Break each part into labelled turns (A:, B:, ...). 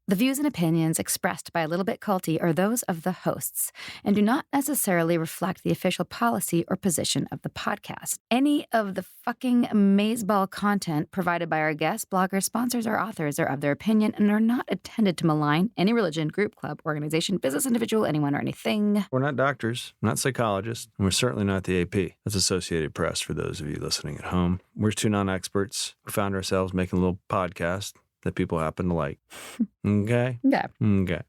A: The views and opinions expressed by A Little Bit Culty are those of the hosts and do not necessarily reflect the official policy or position of the podcast. Any of the fucking amazeball content provided by our guests, bloggers, sponsors, or authors are of their opinion and are not intended to malign any religion, group, club, organization, business, individual, anyone, or anything.
B: We're not doctors, not psychologists, and we're certainly not the AP. That's Associated Press for those of you listening at home. We're two non-experts who found ourselves making a little podcast that people happen to like. Okay?
A: Yeah.
B: Okay.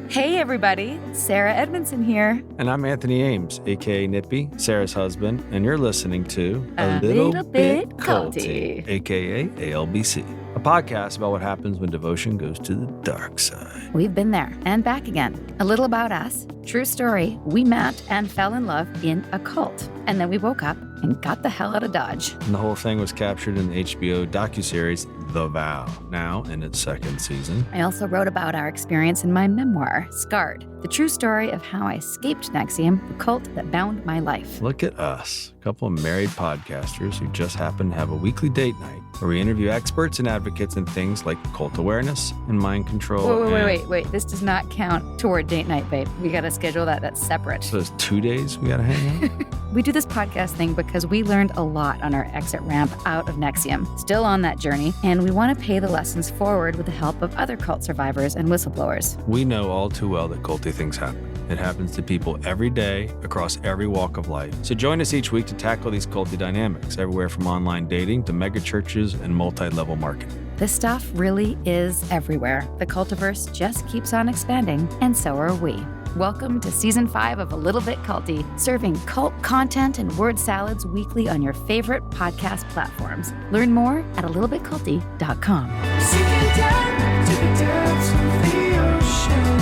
A: Hey, everybody. Sarah Edmondson here.
B: And I'm Anthony Ames, a.k.a. Nippy, Sarah's husband, and you're listening to
A: A Little Bit Culty,
B: a.k.a. ALBC, a podcast about what happens when devotion goes to the dark side.
A: We've been there and back again. A little about us. True story. We met and fell in love in a cult. And then we woke up and got the hell out of Dodge.
B: And the whole thing was captured in the HBO docuseries The Vow, now in its second season.
A: I also wrote about our experience in my memoir, Scarred, the true story of how I escaped NXIVM, the cult that bound my life.
B: Look at us, a couple of married podcasters who just happen to have a weekly date night where we interview experts and advocates in things like cult awareness and mind control.
A: Wait. This does not count toward date night, babe. We got to schedule that. That's separate.
B: So it's 2 days we got to hang out?
A: We do this podcast thing because we learned a lot on our exit ramp out of NXIVM, still on that journey, and we want to pay the lessons forward with the help of other cult survivors and whistleblowers.
B: We know all too well that culty things happen. It happens to people every day across every walk of life. So join us each week to tackle these culty dynamics, everywhere from online dating to mega churches and multi-level marketing.
A: This stuff really is everywhere. The cultiverse just keeps on expanding, and so are we. Welcome to Season 5 of A Little Bit Culty, serving cult content and word salads weekly on your favorite podcast platforms. Learn more at alittlebitculty.com.
C: Sinking down to the depths of the ocean,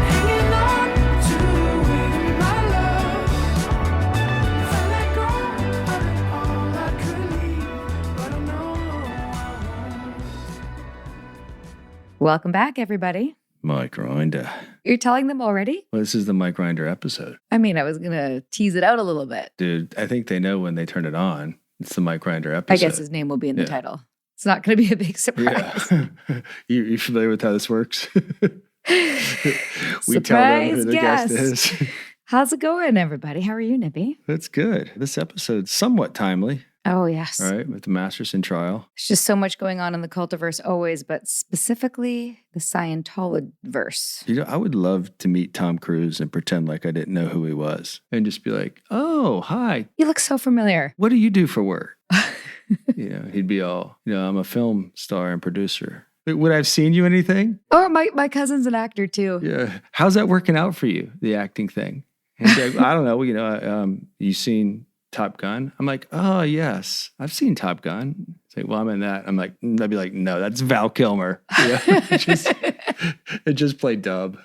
C: hanging on to the wind, my love. If I let go of it all, I could leave, but I know I won't.
A: Welcome back, everybody.
B: Mike Rinder.
A: You're telling them already?
B: Well, this is the Mike Rinder episode.
A: I mean, I was going to tease it out a little bit.
B: Dude, I think they know when they turn it on. It's the Mike Rinder episode.
A: I guess his name will be in the title. It's not going to be a big surprise.
B: Yeah. you familiar with how this works? We tell them
A: Surprise
B: who the
A: guest.
B: guest is.
A: How's it going, everybody? How are you, Nippy?
B: That's good. This episode's somewhat timely,
A: Oh, yes.
B: all right, with the Masterson trial.
A: There's just so much going on in the cultiverse always, but specifically the Scientology-verse.
B: You know, I would love to meet Tom Cruise and pretend like I didn't know who he was and just be like, oh, hi,
A: You look so familiar.
B: what do you do for work? He'd be all, I'm a film star and producer. Would I have seen you anything?
A: Oh, my cousin's an actor, too.
B: Yeah. How's that working out for you, the acting thing? And he'd be like, I don't know, you seen Top Gun? I'm like, oh, yes, I've seen Top Gun. It's like, well, I'm in that. I'm like, I'd be like, no, that's Val Kilmer. Yeah. It just played dub.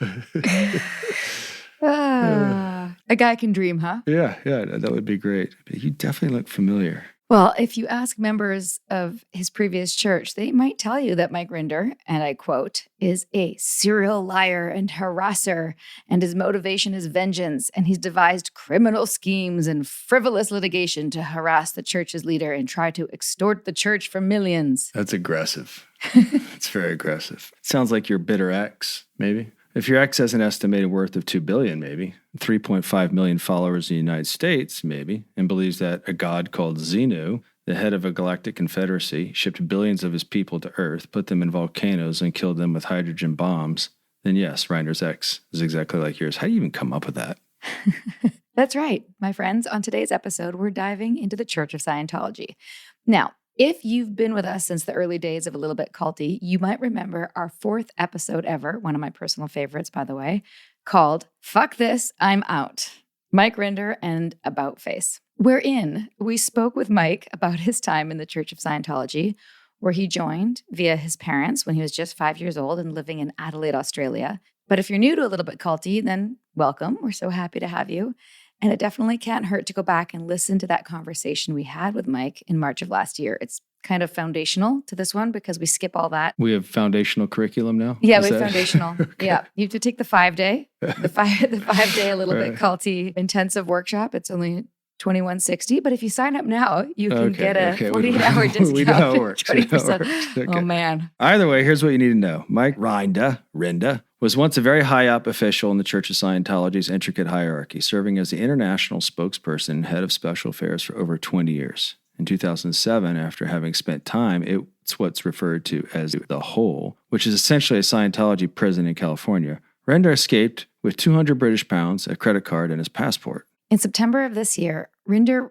A: A guy can dream, huh?
B: Yeah, that would be great. You definitely look familiar.
A: Well, if you ask members of his previous church, they might tell you that Mike Rinder, and I quote, is a serial liar and harasser, and his motivation is vengeance, and he's devised criminal schemes and frivolous litigation to harass the church's leader and try to extort the church for millions.
B: That's aggressive. It's very aggressive. It sounds like your bitter ex, maybe. If your ex has an estimated worth of $2 billion, maybe, 3.5 million followers in the United States, maybe, and believes that a god called Xenu, the head of a galactic confederacy, shipped billions of his people to Earth, put them in volcanoes, and killed them with hydrogen bombs, then yes, Rinder's ex is exactly like yours. How do you even come up with that?
A: That's right, my friends. On today's episode, we're diving into the Church of Scientology. Now, if you've been with us since the early days of A Little Bit Culty, you might remember our 4th episode ever, one of my personal favorites, by the way, called Fuck This, I'm Out, Mike Rinder and About Face, wherein we spoke with Mike about his time in the Church of Scientology, where he joined via his parents when he was just 5 years old and living in Adelaide, Australia. But if you're new to A Little Bit Culty, then welcome. We're so happy to have you. And it definitely can't hurt to go back and listen to that conversation we had with Mike in March of last year. It's kind of foundational to this one because we skip all that.
B: We have foundational curriculum now?
A: Yeah,
B: Is
A: we have
B: that-
A: foundational.
B: Okay.
A: Yeah. You have to take the 5-day, the 5-day, a little bit
B: Right.
A: culty intensive workshop. It's only $21.60, but if you sign up now, you can get a
B: we-
A: 48-hour discount.
B: We know how it works. We know how it
A: 20%.
B: works. Okay.
A: Oh, man.
B: Either way, here's what you need to know. Mike Rinder was once a very high-up official in the Church of Scientology's intricate hierarchy, serving as the international spokesperson and head of special affairs for over 20 years. In 2007, after having spent time, it's what's referred to as the Hole, which is essentially a Scientology prison in California. Rinder escaped with 200 British pounds, a credit card, and his passport.
A: In September of this year, Rinder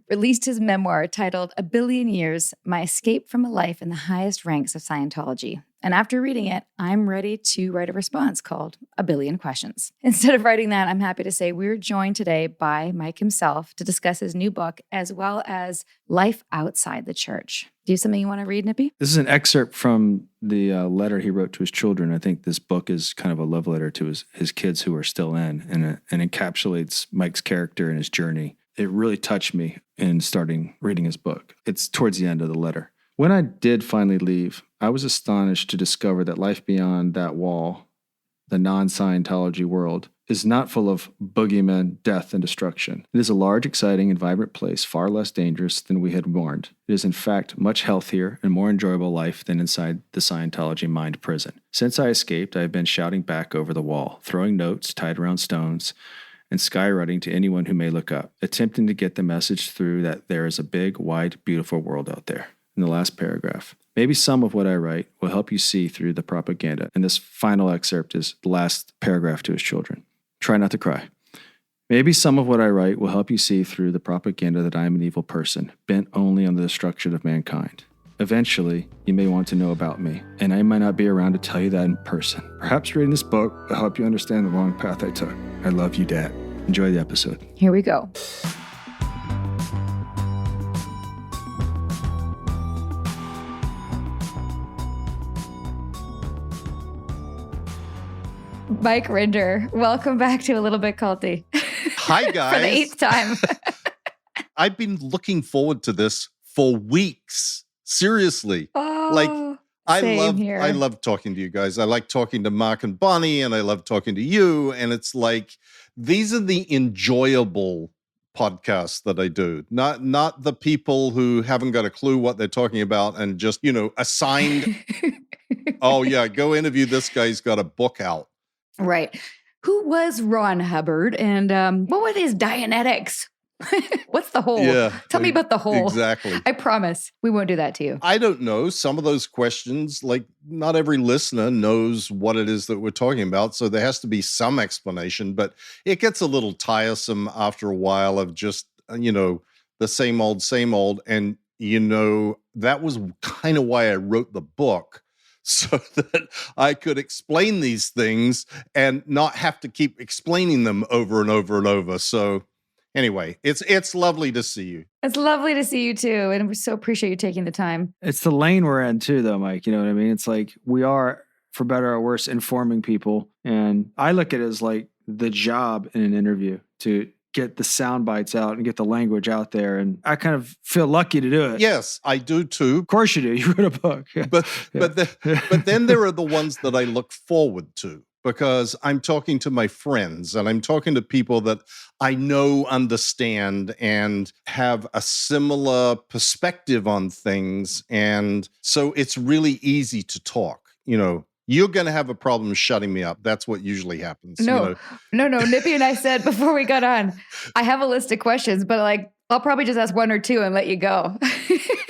A: released his memoir titled A Billion Years, My Escape from a Life in the Highest Ranks of Scientology. And after reading it, I'm ready to write a response called A Billion Questions. Instead of writing that, I'm happy to say we're joined today by Mike himself to discuss his new book, as well as life outside the church. Do you have something you want to read, Nippy?
B: This is an excerpt from the letter he wrote to his children. I think this book is kind of a love letter to his kids who are still in, and encapsulates Mike's character and his journey. It really touched me in starting reading his book. It's towards the end of the letter. When I did finally leave, I was astonished to discover that life beyond that wall, the non-Scientology world, is not full of boogeymen, death, and destruction. It is a large, exciting, and vibrant place, far less dangerous than we had warned. It is, in fact, much healthier and more enjoyable life than inside the Scientology mind prison. Since I escaped, I have been shouting back over the wall, throwing notes tied around stones, and skywriting to anyone who may look up, attempting to get the message through that there is a big, wide, beautiful world out there. In the last paragraph, maybe some of what I write will help you see through the propaganda. And this final excerpt is the last paragraph to his children. Try not to cry. Maybe some of what I write will help you see through the propaganda that I am an evil person, bent only on the destruction of mankind. Eventually, you may want to know about me, and I might not be around to tell you that in person. Perhaps reading this book will help you understand the long path I took. I love you, Dad. Enjoy the episode.
A: Here we go. Mike Rinder, welcome back to A Little Bit Culty.
D: Hi,
A: For
D: guys.
A: the 8th time.
D: I've been looking forward to this for weeks. Seriously.
A: Oh,
D: I
A: same here.
D: love talking to you guys. I like talking to Mark and Bonnie, and I love talking to you. And it's like, these are the enjoyable podcasts that I do. Not the people who haven't got a clue what they're talking about and just, assigned, oh yeah, go interview this guy. He's got a book out.
A: Right. Who was Ron Hubbard and what were his Dianetics? What's the whole?
D: Yeah.
A: Tell me about the whole.
D: Exactly.
A: I promise we won't do that to you.
D: I don't know. Some of those questions, like not every listener knows what it is that we're talking about. So there has to be some explanation, but it gets a little tiresome after a while of just, the same old. And, that was kind of why I wrote the book, so that I could explain these things and not have to keep explaining them over and over and over. So anyway, it's lovely to see you.
A: It's lovely to see you too. And we so appreciate you taking the time.
B: It's the lane we're in too, though, Mike. You know what I mean? It's like we are, for better or worse, informing people. And I look at it as like the job in an interview to get the sound bites out and get the language out there. And I kind of feel lucky to do it.
D: Yes, I do too.
B: Of course you do. You wrote a book. Yeah.
D: But
B: Yeah.
D: but then there are the ones that I look forward to, because I'm talking to my friends and I'm talking to people that I know understand and have a similar perspective on things. And so it's really easy to talk. You're going to have a problem shutting me up. That's what usually happens.
A: No. Nippy and I said before we got on, I have a list of questions, but I'll probably just ask one or two and let you go.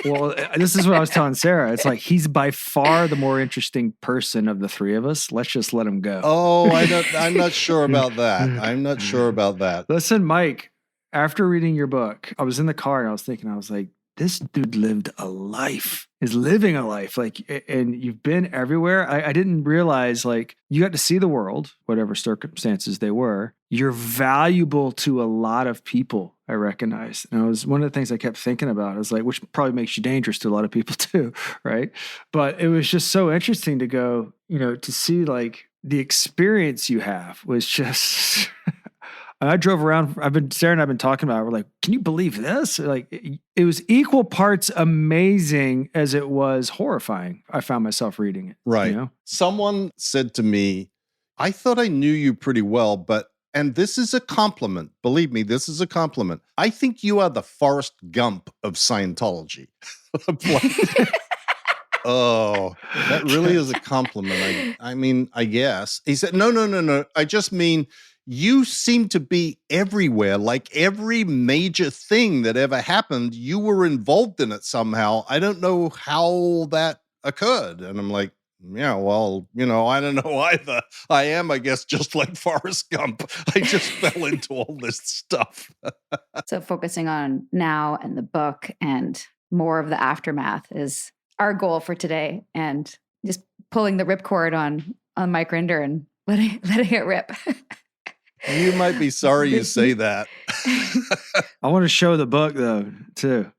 B: Well, this is what I was telling Sarah. It's like he's by far the more interesting person of the three of us. Let's just let him go.
D: Oh, I'm not sure about that. I'm not sure about that.
B: Listen, Mike, after reading your book, I was in the car and I was like, this dude lived a life, is living a life. And you've been everywhere. I didn't realize, you got to see the world, whatever circumstances they were. You're valuable to a lot of people, I recognize. And it was one of the things I kept thinking about. I was like, which probably makes you dangerous to a lot of people too, right? But it was just so interesting to go, to see the experience you have was just... I drove around. Sarah and I've been talking about it. We're like, can you believe this? Like, it was equal parts amazing as it was horrifying. I found myself reading it.
D: Right.
B: You know?
D: Someone said to me, I thought I knew you pretty well, and this is a compliment. Believe me, this is a compliment. I think you are the Forrest Gump of Scientology. Oh, that really is a compliment. I mean, I guess. He said, no. I just mean, you seem to be everywhere. Like every major thing that ever happened, you were involved in it somehow. I don't know how that occurred. And I'm like, yeah, well, I don't know either. I am, I guess, just like Forrest Gump. I just fell into all this stuff.
A: So focusing on now and the book and more of the aftermath is our goal for today, and just pulling the ripcord on Mike Rinder and letting it rip.
D: You might be sorry you say that.
B: I want to show the book though, too.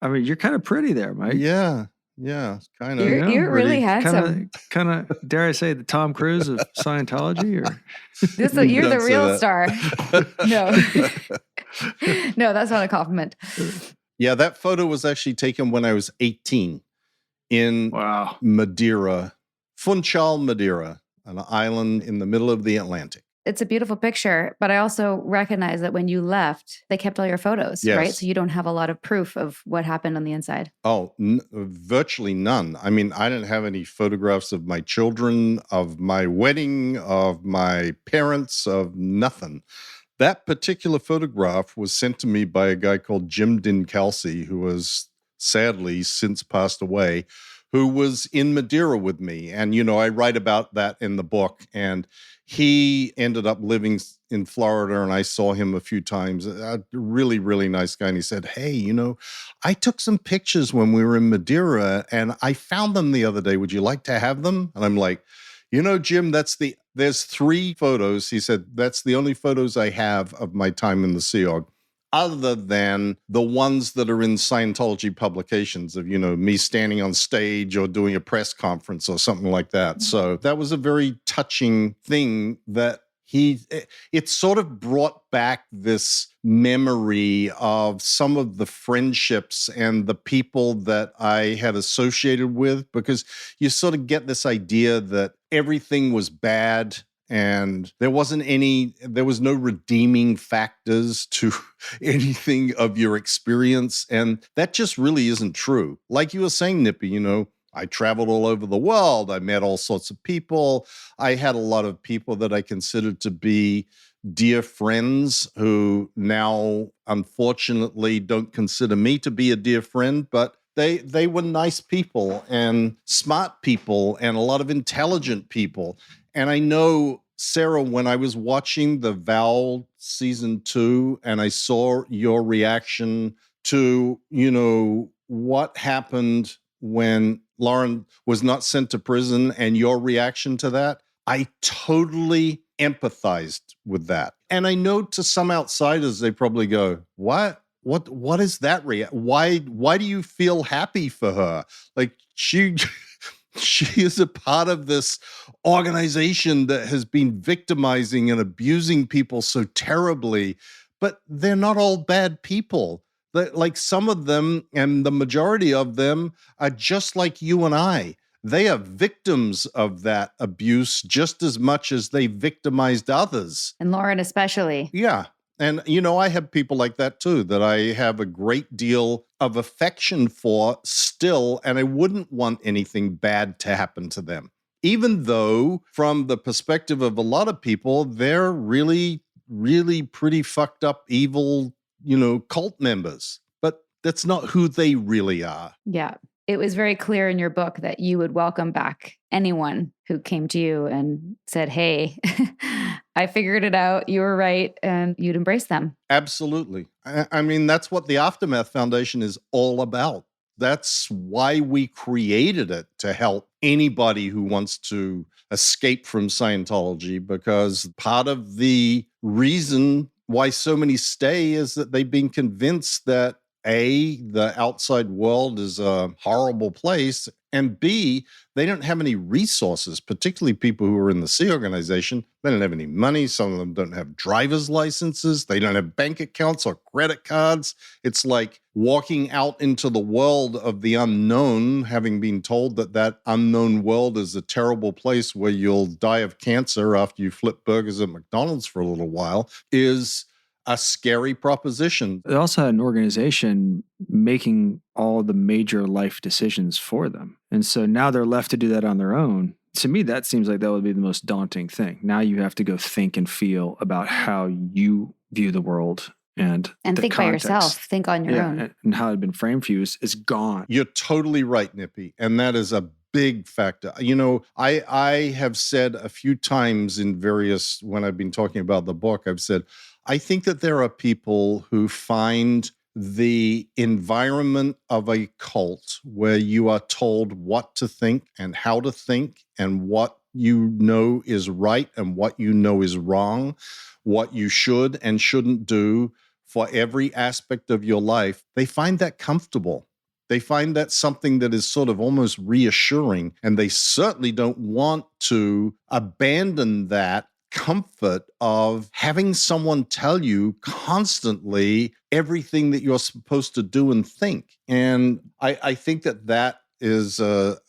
B: I mean, you're kind of pretty there, Mike.
D: Yeah, kind of.
A: You're really handsome.
B: Kind of, dare I say, the Tom Cruise of Scientology? Or
A: You're the
D: Don't say
A: real
D: that.
A: star. No, that's not a compliment.
D: Yeah, that photo was actually taken when I was 18 in
B: Wow.
D: Madeira, Funchal, Madeira, an island in the middle of the Atlantic.
A: It's a beautiful picture, but I also recognize that when you left, they kept all your photos,
D: Yes.
A: right? So you don't have a lot of proof of what happened on the inside.
D: Oh, virtually none. I mean, I didn't have any photographs of my children, of my wedding, of my parents, of nothing. That particular photograph was sent to me by a guy called Jim Dinkelsey, who has sadly since passed away, who was in Madeira with me. And, I write about that in the book. And he ended up living in Florida, and I saw him a few times. A really, really nice guy. And he said, hey, I took some pictures when we were in Madeira, and I found them the other day. Would you like to have them? And I'm like, Jim, there's 3 photos. He said, that's the only photos I have of my time in the Sea Org, other than the ones that are in Scientology publications of, me standing on stage or doing a press conference or something like that. So that was a very touching thing that it sort of brought back this memory of some of the friendships and the people that I had associated with, because you sort of get this idea that everything was bad and there was no redeeming factors to anything of your experience. And that just really isn't true. Like you were saying, Nippy, I traveled all over the world. I met all sorts of people. I had a lot of people that I considered to be dear friends who now, unfortunately, don't consider me to be a dear friend, but they were nice people and smart people and a lot of intelligent people. And I know, Sarah, when I was watching the Val season 2 and I saw your reaction to, what happened when Lauren was not sent to prison and your reaction to that, I totally empathized with that. And I know to some outsiders, they probably go, what is that? Why do you feel happy for her? Like she is a part of this organization that has been victimizing and abusing people so terribly, but they're not all bad people. Like some of them, and the majority of them, are just like you and I. They are victims of that abuse just as much as they victimized others.
A: And Lauren especially.
D: Yeah. And, I have people like that too, that I have a great deal of affection for still, and I wouldn't want anything bad to happen to them. Even though, from the perspective of a lot of people, they're really, really pretty fucked up, evil, cult members. But that's not who they really are.
A: Yeah. It was very clear in your book that you would welcome back anyone who came to you and said, hey, I figured it out. You were right. And you'd embrace them.
D: Absolutely. I mean, that's what the Aftermath Foundation is all about. That's why we created it, to help anybody who wants to escape from Scientology, because part of the reason why so many stay is that they've been convinced that the outside world is a horrible place, And B, they don't have any resources, particularly people who are in the C organization. They don't have any money. Some of them don't have driver's licenses. They don't have bank accounts or credit cards. It's like walking out into the world of the unknown, having been told that that unknown world is a terrible place where you'll die of cancer after you flip burgers at McDonald's for a little while, is a scary proposition.
B: They also had an organization making all the major life decisions for them. And so now they're left to do that on their own. To me, that seems like that would be the most daunting thing. Now you have to go think and feel about how you view the world and the
A: think
B: context.
A: by yourself. Think on your own.
B: And how it had been framed for you is gone.
D: You're totally right, Nippy. And that is a big factor. You know, I have said a few times in various, when I've been talking about the book, I've said, I think that there are people who find the environment of a cult where you are told what to think and how to think and what you know is right and what you know is wrong, what you should and shouldn't do for every aspect of your life. They find that comfortable. They find that something that is sort of almost reassuring, and they certainly don't want to abandon that comfort of having someone tell you constantly everything that you're supposed to do and think. And I think that that is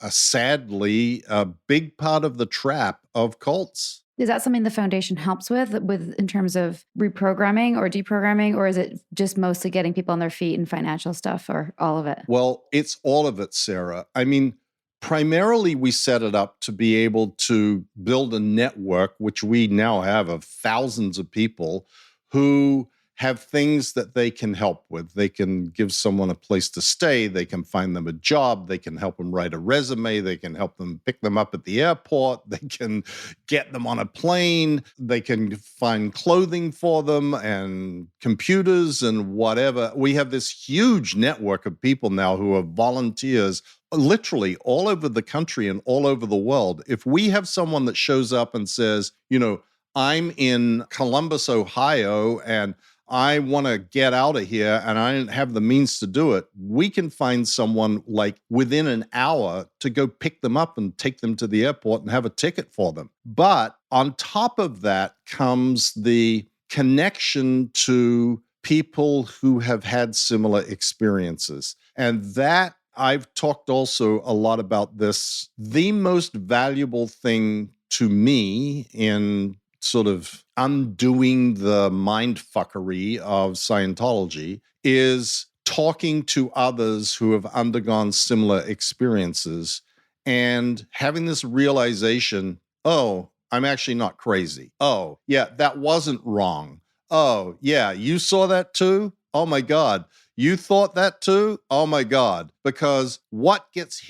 D: sadly a big part of the trap of cults.
A: Is that something the foundation helps with in terms of reprogramming or deprogramming, or is it just mostly getting people on their feet and financial stuff, or all of it?
D: Well, it's all of it, Sarah. I mean, primarily, we set it up to be able to build a network, which we now have, of thousands of people who have things that they can help with. They can give someone a place to stay. They can find them a job. They can help them write a resume. They can help them pick them up at the airport. They can get them on a plane. They can find clothing for them and computers and whatever. We have this huge network of people now who are volunteers literally all over the country and all over the world. If we have someone that shows up and says, you know, I'm in Columbus, Ohio, and I want to get out of here and I didn't have the means to do it, we can find someone like within an hour to go pick them up and take them to the airport and have a ticket for them. But on top of that comes the connection to people who have had similar experiences. And that, I've talked also a lot about this. The most valuable thing to me in sort of undoing the mindfuckery of Scientology is talking to others who have undergone similar experiences and having this realization, oh, I'm actually not crazy. Oh, yeah, that wasn't wrong. Oh, yeah, you saw that too? Oh my God. You thought that too? Oh my God. Because what gets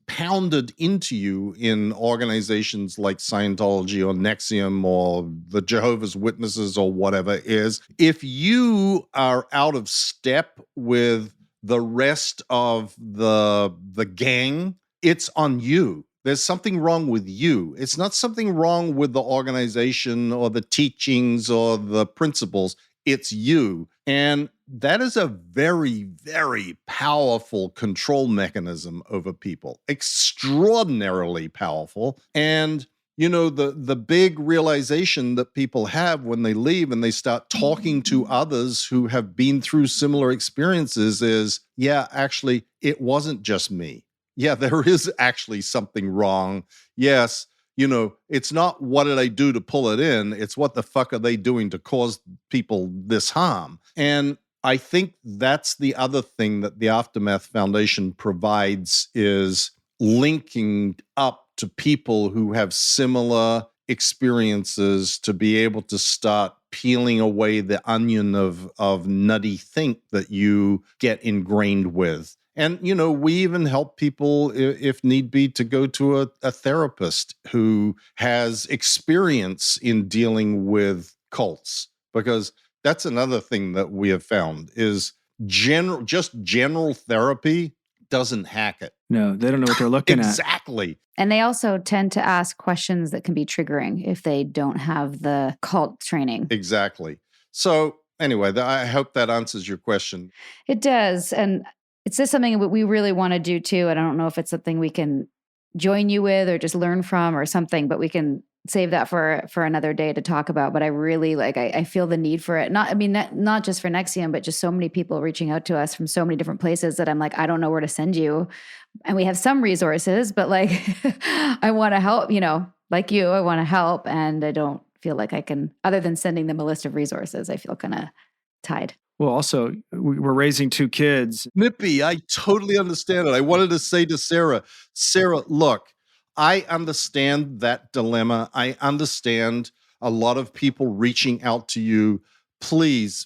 D: pounded into you in organizations like Scientology or NXIVM or the Jehovah's Witnesses or whatever is, if you are out of step with the rest of the gang, it's on you. There's something wrong with you. It's not something wrong with the organization or the teachings or the principles. It's you. And that is a very, very powerful control mechanism over people, extraordinarily powerful. And, you know, the big realization that people have when they leave and they start talking to others who have been through similar experiences is, yeah, actually, it wasn't just me. Yeah, there is actually something wrong. Yes. You know, it's not what did I do to pull it in? It's what the fuck are they doing to cause people this harm? And I think that's the other thing that the Aftermath Foundation provides is linking up to people who have similar experiences to be able to start peeling away the onion of nutty think that you get ingrained with. And, you know, we even help people, if need be, to go to a therapist who has experience in dealing with cults. Because that's another thing that we have found is general therapy doesn't hack it.
B: No, they don't know what they're looking at.
D: Exactly.
A: And they also tend to ask questions that can be triggering if they don't have the cult training.
D: Exactly. So anyway, I hope that answers your question.
A: It does. And it's just something that we really want to do too. And I don't know if it's something we can join you with or just learn from or something, but we can save that for another day to talk about. But I really I feel the need for it. Not just for NXIVM, but just so many people reaching out to us from so many different places that I'm like, I don't know where to send you. And we have some resources, but like, I want to help, like you, I want to help. And I don't feel like I can, other than sending them a list of resources, I feel kind of tied.
B: Well, also, we're raising 2 kids.
D: Nippy, I totally understand it. I wanted to say to Sarah, look, I understand that dilemma. I understand a lot of people reaching out to you. Please,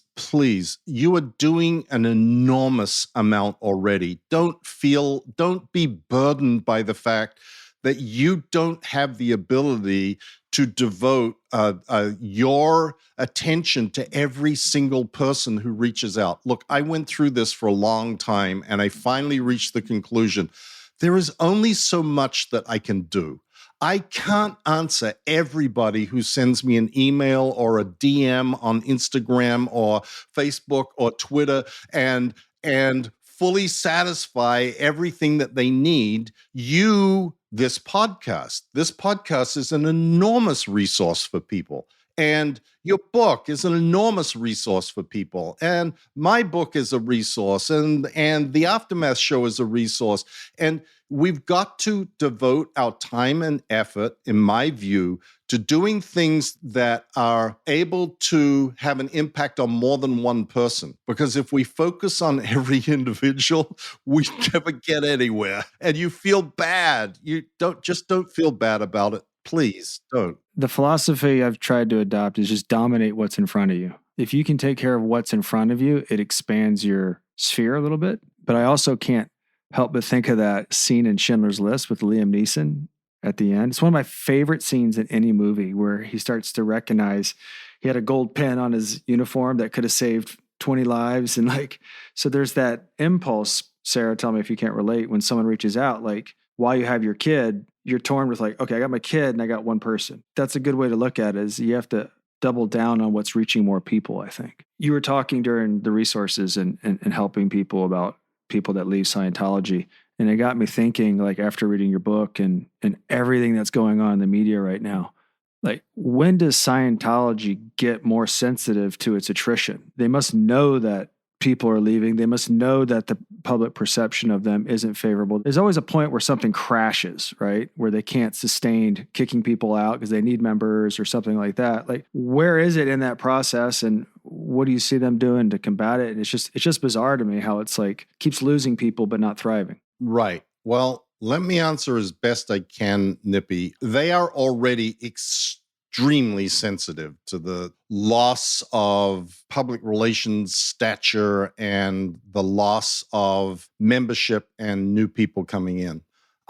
D: you are doing an enormous amount already. Don't be burdened by the fact that you don't have the ability to devote your attention to every single person who reaches out. Look, I went through this for a long time, and I finally reached the conclusion there is only so much that I can do. I can't answer everybody who sends me an email or a DM on Instagram or Facebook or Twitter and fully satisfy everything that they need. This podcast is an enormous resource for people. And your book is an enormous resource for people. And my book is a resource. And the Aftermath show is a resource. And we've got to devote our time and effort, in my view, to doing things that are able to have an impact on more than one person. Because if we focus on every individual, we never get anywhere. And you feel bad. You don't feel bad about it. Please don't.
B: The philosophy I've tried to adopt is just dominate what's in front of you. If you can take care of what's in front of you, it expands your sphere a little bit. But I also can't help but think of that scene in Schindler's List with Liam Neeson at the end. It's one of my favorite scenes in any movie, where he starts to recognize he had a gold pin on his uniform that could have saved 20 lives. And so there's that impulse, Sarah, tell me if you can't relate, when someone reaches out, like while you have your kid, you're torn with okay, I got my kid and I got one person. That's a good way to look at it, is you have to double down on what's reaching more people, I think. You were talking during the resources and helping people about people that leave Scientology. And it got me thinking, after reading your book and everything that's going on in the media right now, when does Scientology get more sensitive to its attrition? They must know that people are leaving. They must know that the public perception of them isn't favorable. There's always a point where something crashes, right? Where they can't sustain kicking people out because they need members or something like that. Where is it in that process, and what do you see them doing to combat it? And it's just bizarre to me how it's keeps losing people but not thriving.
D: Right. Well, let me answer as best I can, Nippy. They are already extremely sensitive to the loss of public relations stature and the loss of membership and new people coming in.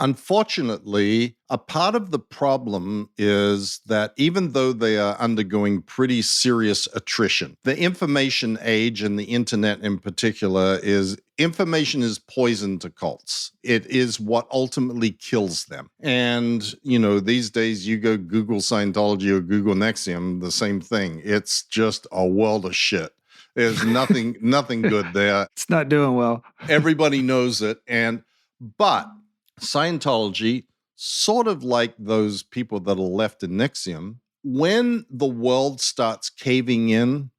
D: Unfortunately, a part of the problem is that even though they are undergoing pretty serious attrition, the information age and the internet in particular information is poison to cults. It is what ultimately kills them. And, these days you go Google Scientology or Google NXIVM, the same thing. It's just a world of shit. There's nothing good there.
B: It's not doing well.
D: Everybody knows it. But Scientology, sort of like those people that are left in NXIVM, when the world starts caving in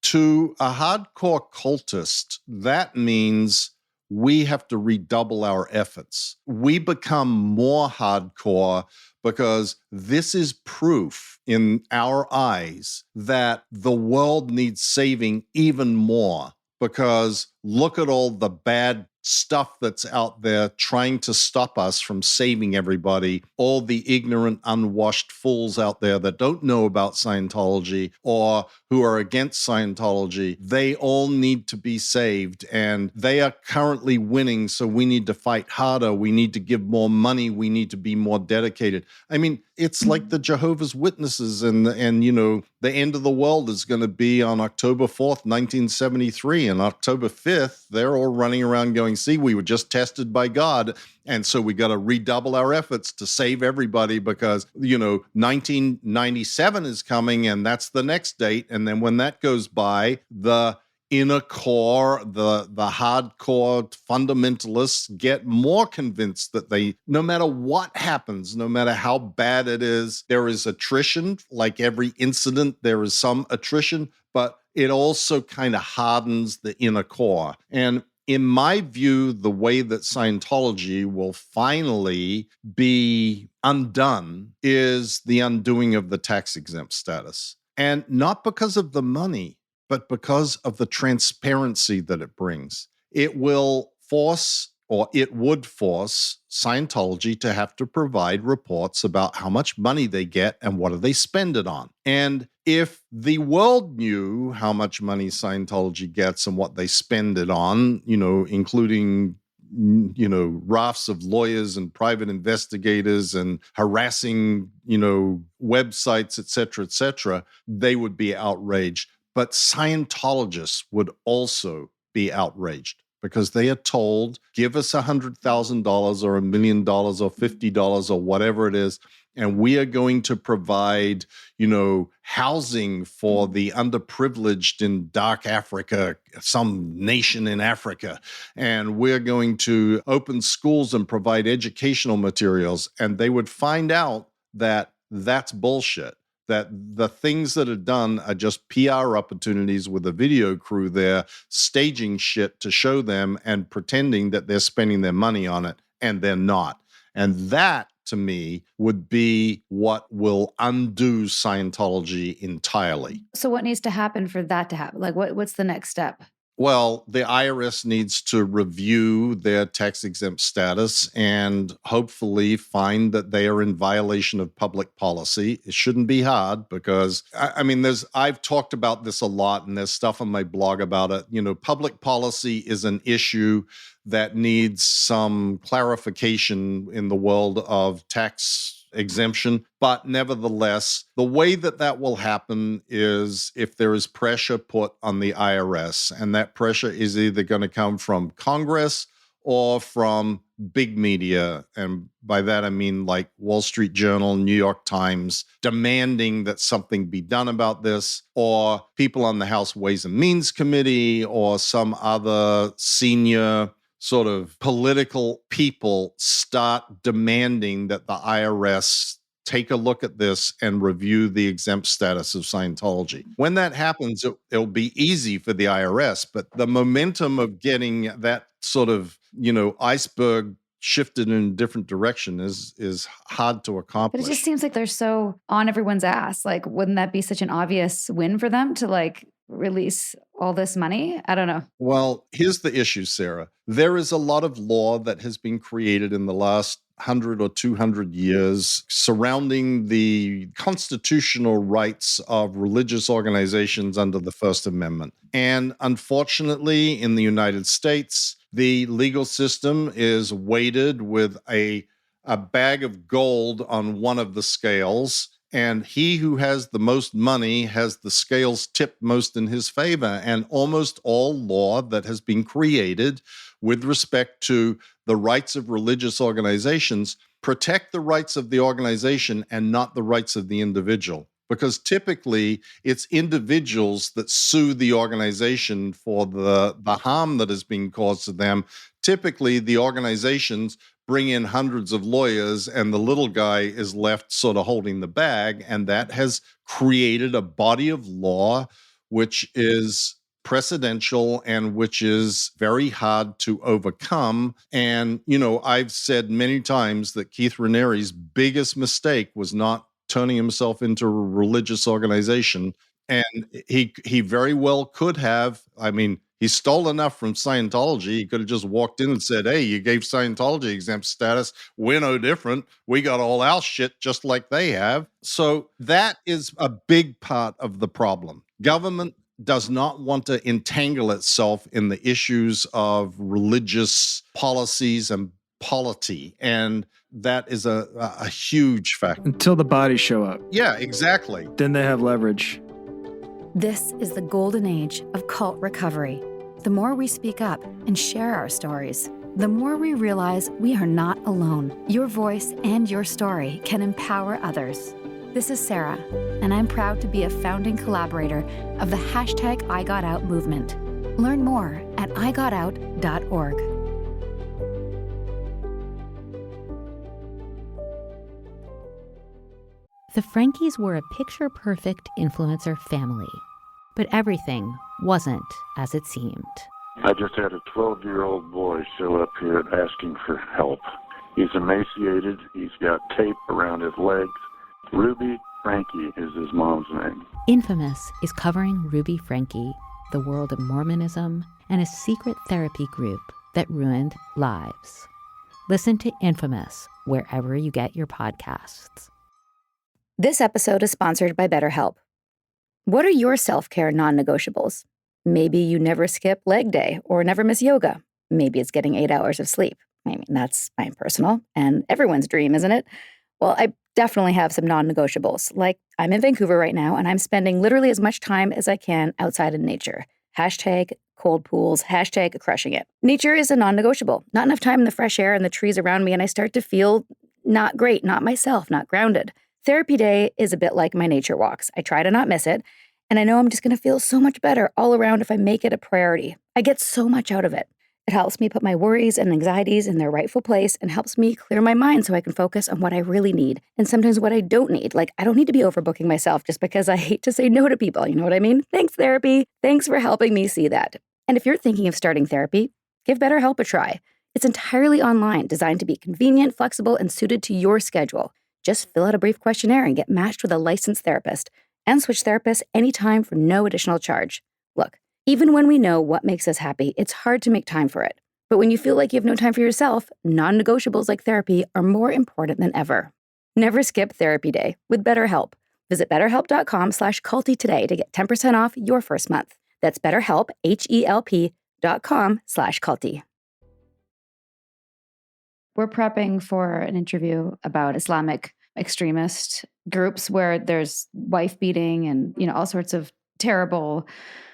D: to a hardcore cultist, that means we have to redouble our efforts. We become more hardcore because this is proof in our eyes that the world needs saving even more, because look at all the bad stuff that's out there trying to stop us from saving everybody. All the ignorant, unwashed fools out there that don't know about Scientology or who are against Scientology, they all need to be saved. And they are currently winning, so we need to fight harder. We need to give more money. We need to be more dedicated. I mean, it's like the Jehovah's Witnesses and the end of the world is going to be on October 4th, 1973. And October 5th, they're all running around going, see, we were just tested by God. And so we got to redouble our efforts to save everybody because, 1997 is coming and that's the next date. And then when that goes by, the inner core, the hardcore fundamentalists get more convinced that no matter what happens, no matter how bad it is, there is attrition. Like every incident, there is some attrition, but it also kind of hardens the inner core. And in my view, the way that Scientology will finally be undone is the undoing of the tax-exempt status. And not because of the money, but because of the transparency that it brings. It will force, or it would force, Scientology to have to provide reports about how much money they get and what do they spend it on. And if the world knew how much money Scientology gets and what they spend it on, including rafts of lawyers and private investigators and harassing, websites, et cetera, they would be outraged. But Scientologists would also be outraged because they are told, give us $100,000 or $1 million or $50 or whatever it is, and we are going to provide, housing for the underprivileged in dark Africa, some nation in Africa. And we're going to open schools and provide educational materials. And they would find out that that's bullshit, that the things that are done are just PR opportunities with a video crew there staging shit to show them and pretending that they're spending their money on it, and they're not. And that, to me, would be what will undo Scientology entirely.
A: So what needs to happen for that to happen? Like, what's the next step?
D: Well, the IRS needs to review their tax-exempt status and hopefully find that they are in violation of public policy. It shouldn't be hard because, I've talked about this a lot and there's stuff on my blog about it. Public policy is an issue that needs some clarification in the world of tax exemption. But nevertheless, the way that will happen is if there is pressure put on the IRS, and that pressure is either going to come from Congress or from big media. And by that, I mean like Wall Street Journal, New York Times, demanding that something be done about this, or people on the House Ways and Means Committee, or some other senior sort of political people start demanding that the IRS take a look at this and review the exempt status of Scientology. When that happens, it'll be easy for the IRS, but the momentum of getting that sort of, iceberg shifted in a different direction is hard to accomplish.
A: But it just seems like they're so on everyone's ass. Like, wouldn't that be such an obvious win for them to release all this money? I don't know.
D: Well, here's the issue, Sarah. There is a lot of law that has been created in the last 100 or 200 years surrounding the constitutional rights of religious organizations under the First Amendment. And unfortunately, in the United States, the legal system is weighted with a bag of gold on one of the scales, and he who has the most money has the scales tipped most in his favor. And almost all law that has been created with respect to the rights of religious organizations protect the rights of the organization and not the rights of the individual. Because typically it's individuals that sue the organization for the harm that is being caused to them. Typically the organizations bring in hundreds of lawyers and the little guy is left sort of holding the bag. And that has created a body of law which is precedential and which is very hard to overcome. And, I've said many times that Keith Raniere's biggest mistake was not turning himself into a religious organization. And he very well could have. He stole enough from Scientology. He could have just walked in and said, hey, you gave Scientology exempt status. We're no different. We got all our shit just like they have. So that is a big part of the problem. Government does not want to entangle itself in the issues of religious policies and polity. And that is a huge factor.
B: Until the bodies show up.
D: Yeah, exactly.
B: Then they have leverage.
A: This is the golden age of cult recovery. The more we speak up and share our stories, the more we realize we are not alone. Your voice and your story can empower others. This is Sarah, and I'm proud to be a founding collaborator of the #IGotOut movement. Learn more at igotout.org.
E: The Frankies were a picture-perfect influencer family, but everything wasn't as it seemed.
F: I just had a 12-year-old boy show up here asking for help. He's emaciated. He's got tape around his legs. Ruby Frankie is his mom's name.
E: Infamous is covering Ruby Frankie, the world of Mormonism, and a secret therapy group that ruined lives. Listen to Infamous wherever you get your podcasts.
A: This episode is sponsored by BetterHelp. What are your self-care non-negotiables? Maybe you never skip leg day or never miss yoga. Maybe it's getting 8 hours of sleep. I mean, that's my personal and everyone's dream, isn't it? Well, I definitely have some non-negotiables. Like, I'm in Vancouver right now, and I'm spending literally as much time as I can outside in nature. Hashtag cold pools, hashtag crushing it. Nature is a non-negotiable. Not enough time in the fresh air and the trees around me, and I start to feel not great, not myself, not grounded. Therapy day is a bit like my nature walks. I try to not miss it, and I know I'm just going to feel so much better all around if I make it a priority. I get so much out of it. It helps me put my worries and anxieties in their rightful place and helps me clear my mind so I can focus on what I really need and sometimes what I don't need. Like, I don't need to be overbooking myself just because I hate to say no to people. You know what I mean? Thanks, therapy. Thanks for helping me see that. And if you're thinking of starting therapy, give BetterHelp a try. It's entirely online, designed to be convenient, flexible, and suited to your schedule. Just fill out a brief questionnaire and get matched with a licensed therapist and switch therapists anytime for no additional charge. Look, even when we know what makes us happy, it's hard to make time for it. But when you feel like you have no time for yourself, non-negotiables like therapy are more important than ever. Never skip therapy day with BetterHelp. Visit betterhelp.com/culty today to get 10% off your first month. That's BetterHelp, HELP.com/culty. We're prepping for an interview about Islamic extremist groups where there's wife beating and, all sorts of terrible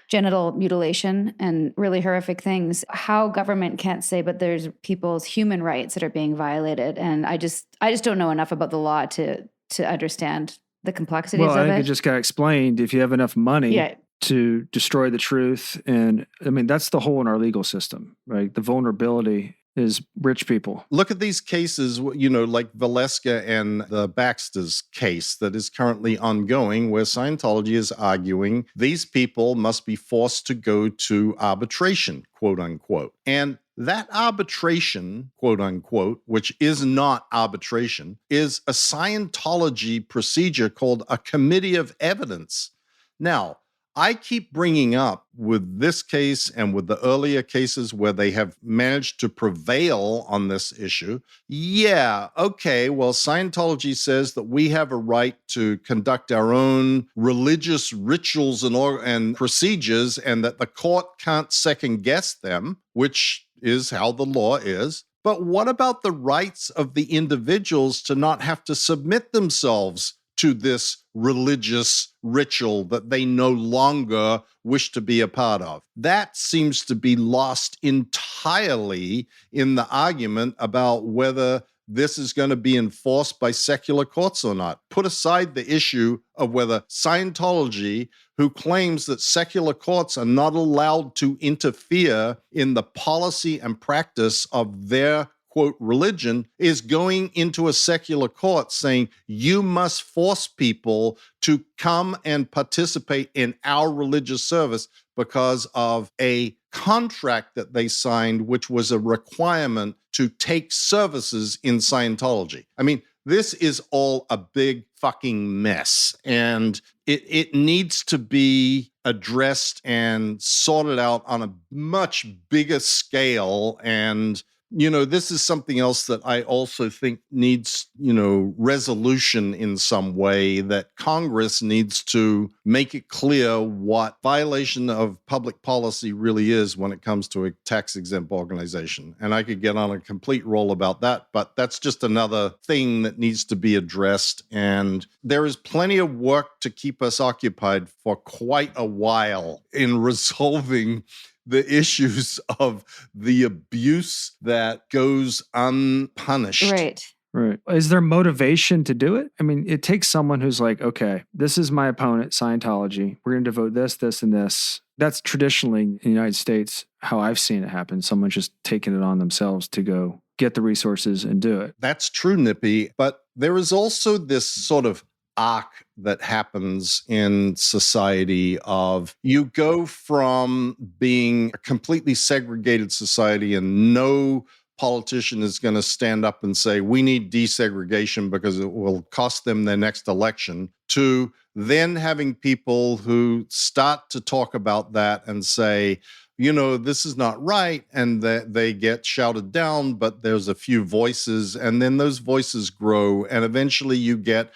A: genital mutilation and really horrific things. How government can't say, but there's people's human rights that are being violated. And I just don't know enough about the law to understand the complexities
B: Well,
A: of
B: I
A: it.
B: think it just got explained. If you have enough money to destroy the truth, and I mean, that's the hole in our legal system, right? The vulnerability is rich people.
D: Look at these cases, like Valeska and the Baxter's case that is currently ongoing, where Scientology is arguing these people must be forced to go to arbitration, quote unquote. And that arbitration, quote unquote, which is not arbitration, is a Scientology procedure called a committee of evidence. Now, I keep bringing up with this case and with the earlier cases where they have managed to prevail on this issue. Yeah, okay, well, Scientology says that we have a right to conduct our own religious rituals and procedures and that the court can't second guess them, which is how the law is. But what about the rights of the individuals to not have to submit themselves to this religious ritual that they no longer wish to be a part of? That seems to be lost entirely in the argument about whether this is going to be enforced by secular courts or not. Put aside the issue of whether Scientology, who claims that secular courts are not allowed to interfere in the policy and practice of their quote, religion, is going into a secular court saying, you must force people to come and participate in our religious service because of a contract that they signed, which was a requirement to take services in Scientology. I mean, this is all a big fucking mess, and it needs to be addressed and sorted out on a much bigger scale. And this is something else that I also think needs, resolution in some way, that Congress needs to make it clear what violation of public policy really is when it comes to a tax-exempt organization. And I could get on a complete roll about that, but that's just another thing that needs to be addressed. And there is plenty of work to keep us occupied for quite a while in resolving the issues of the abuse that goes unpunished.
A: Right.
B: Right. Is there motivation to do it? I mean, it takes someone who's like, okay, this is my opponent, Scientology. We're going to devote this, this, and this. That's traditionally in the United States how I've seen it happen. Someone's just taking it on themselves to go get the resources and do it.
D: That's true, Nippy. But there is also this sort of arc that happens in society of you go from being a completely segregated society and no politician is going to stand up and say, we need desegregation because it will cost them their next election, to then having people who start to talk about that and say, you know, this is not right, and that they get shouted down, but there's a few voices, and then those voices grow, and eventually you get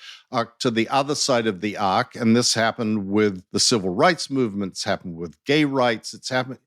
D: to the other side of the arc, and this happened with the civil rights movement, it's happened with gay rights,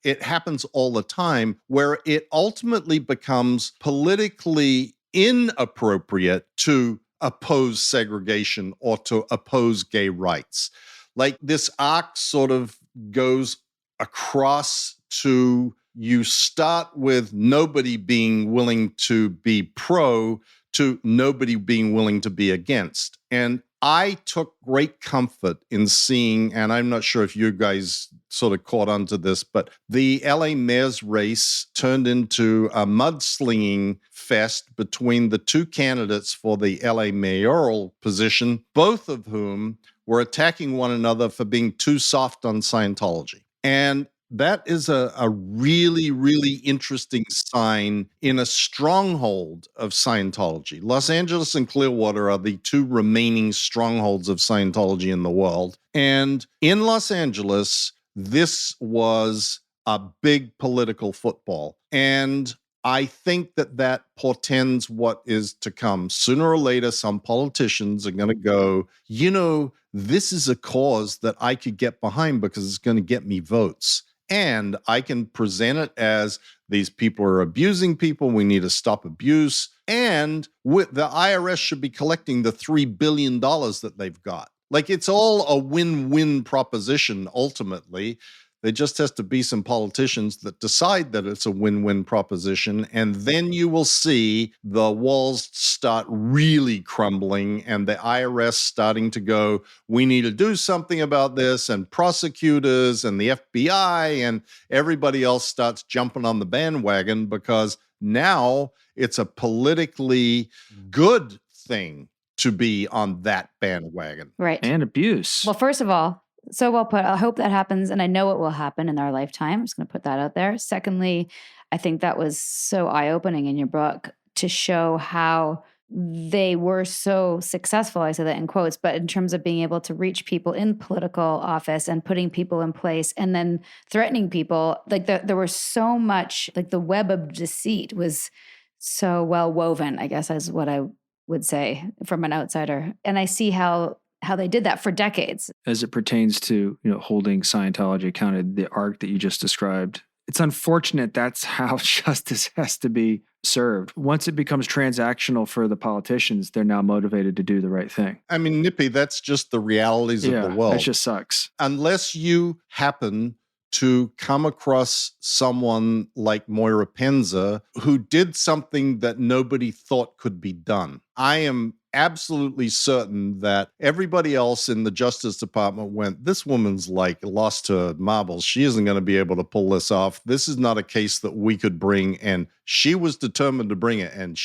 D: it happens all the time, where it ultimately becomes politically inappropriate to oppose segregation or to oppose gay rights. Like this arc sort of goes across to, you start with nobody being willing to be pro to nobody being willing to be against. And I took great comfort in seeing, and I'm not sure if you guys sort of caught onto this, but the LA mayor's race turned into a mudslinging fest between the two candidates for the LA mayoral position, both of whom were attacking one another for being too soft on Scientology. And that is a really, really interesting sign in a stronghold of Scientology. Los Angeles and Clearwater are the two remaining strongholds of Scientology in the world. And in Los Angeles, this was a big political football. And I think that portends what is to come. Sooner or later, some politicians are going to go, you know, this is a cause that I could get behind because it's going to get me votes. And I can present it as these people are abusing people. We need to stop abuse. And the IRS should be collecting the $3 billion that they've got. Like, it's all a win-win proposition, ultimately. There just has to be some politicians that decide that it's a win-win proposition, and then you will see the walls start really crumbling and the IRS starting to go, we need to do something about this, and prosecutors and the FBI and everybody else starts jumping on the bandwagon because now it's a politically good thing to be on that bandwagon.
A: Right.
B: And abuse.
A: Well, first of all, so well put. I hope that happens, and I know it will happen in our lifetime. I'm just going to put that out there. Secondly, I think that was so eye-opening in your book to show how they were so successful. I say that in quotes, but in terms of being able to reach people in political office and putting people in place and then threatening people. Like there was so much, like the web of deceit was so well woven, I guess is what I would say from an outsider. And I see how they did that for decades.
B: As it pertains to, holding Scientology accountable, the arc that you just described, it's unfortunate that's how justice has to be served. Once it becomes transactional for the politicians, they're now motivated to do the right thing.
D: I mean, Nippy, that's just the realities of the world.
B: It just sucks.
D: Unless you happen to come across someone like Moira Penza who did something that nobody thought could be done. I am absolutely certain that everybody else in the Justice Department went, this woman's like lost her marbles. She isn't going to be able to pull this off. This is not a case that we could bring. And she was determined to bring it. And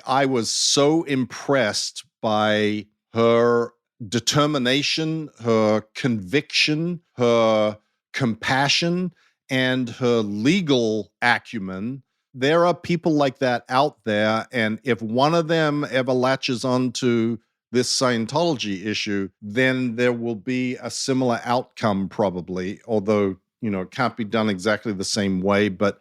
D: I was so impressed by her determination, her conviction, her compassion, and her legal acumen. There are people like that out there, and if one of them ever latches onto this Scientology issue, then there will be a similar outcome probably, although, it can't be done exactly the same way. But,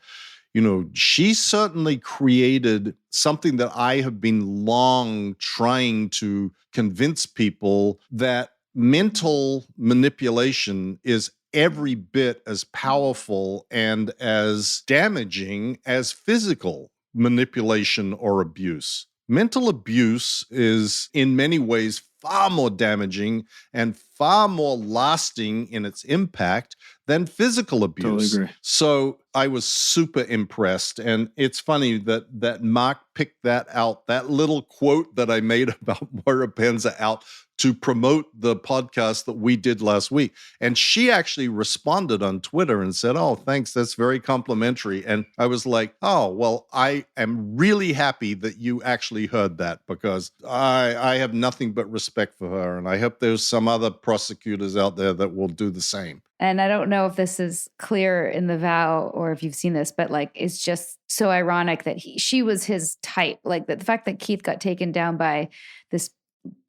D: she certainly created something that I have been long trying to convince people, that mental manipulation is every bit as powerful and as damaging as physical manipulation or abuse. Mental abuse is in many ways far more damaging and far more lasting in its impact than physical abuse.
B: Totally agree.
D: So I was super impressed. And it's funny that Mark picked that out, that little quote that I made about Moira Penza out to promote the podcast that we did last week. And she actually responded on Twitter and said, "Oh, thanks. That's very complimentary." And I was like, "Oh, well, I am really happy that you actually heard that, because I have nothing but respect for her. And I hope there's some other prosecutors out there that will do the same."
A: And I don't know if this is clear in the vow or if you've seen this, but like, it's just so ironic that she was his type. Like the fact that Keith got taken down by this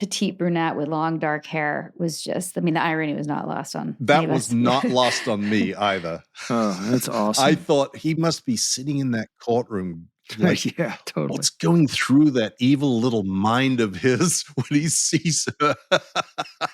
A: petite brunette with long dark hair was just, I mean, the irony was not lost on
D: That
A: any of
D: was
A: us.
D: not lost on me either.
B: Oh, that's awesome.
D: I thought he must be sitting in that courtroom like,
B: yeah, totally.
D: what's going through that evil little mind of his when he sees her?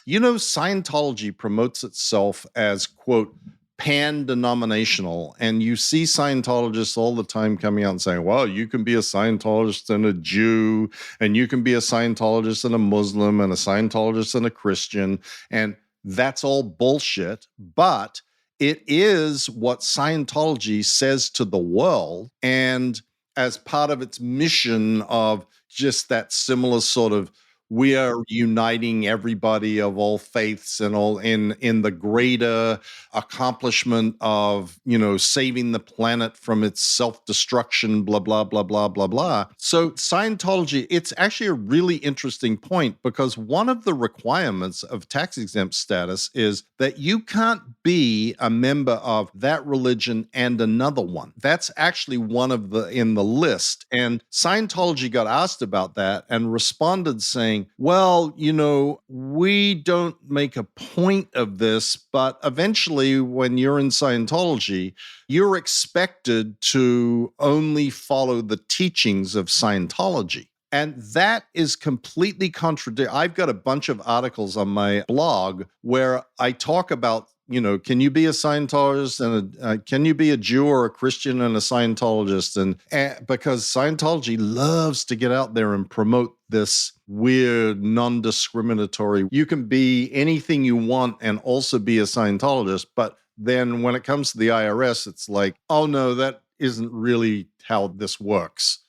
D: You know, Scientology promotes itself as, quote, pan-denominational. And you see Scientologists all the time coming out and saying, well, you can be a Scientologist and a Jew, and you can be a Scientologist and a Muslim, and a Scientologist and a Christian. And that's all bullshit. But it is what Scientology says to the world. And as part of its mission of just that similar sort of, we are uniting everybody of all faiths and all in the greater accomplishment of, you know, saving the planet from its self-destruction, blah, blah, blah, blah, blah, blah. So Scientology, it's actually a really interesting point, because one of the requirements of tax-exempt status is that you can't be a member of that religion and another one. That's actually one of the in the list. And Scientology got asked about that and responded saying, well, you know, we don't make a point of this, but eventually when you're in Scientology, you're expected to only follow the teachings of Scientology. And that is completely contradictory. I've got a bunch of articles on my blog where I talk about, you know, can you be a Scientologist and can you be a Jew or a Christian and a Scientologist? And because Scientology loves to get out there and promote this weird, non-discriminatory, you can be anything you want and also be a Scientologist. But then when it comes to the IRS, it's like, oh no, that isn't really how this works.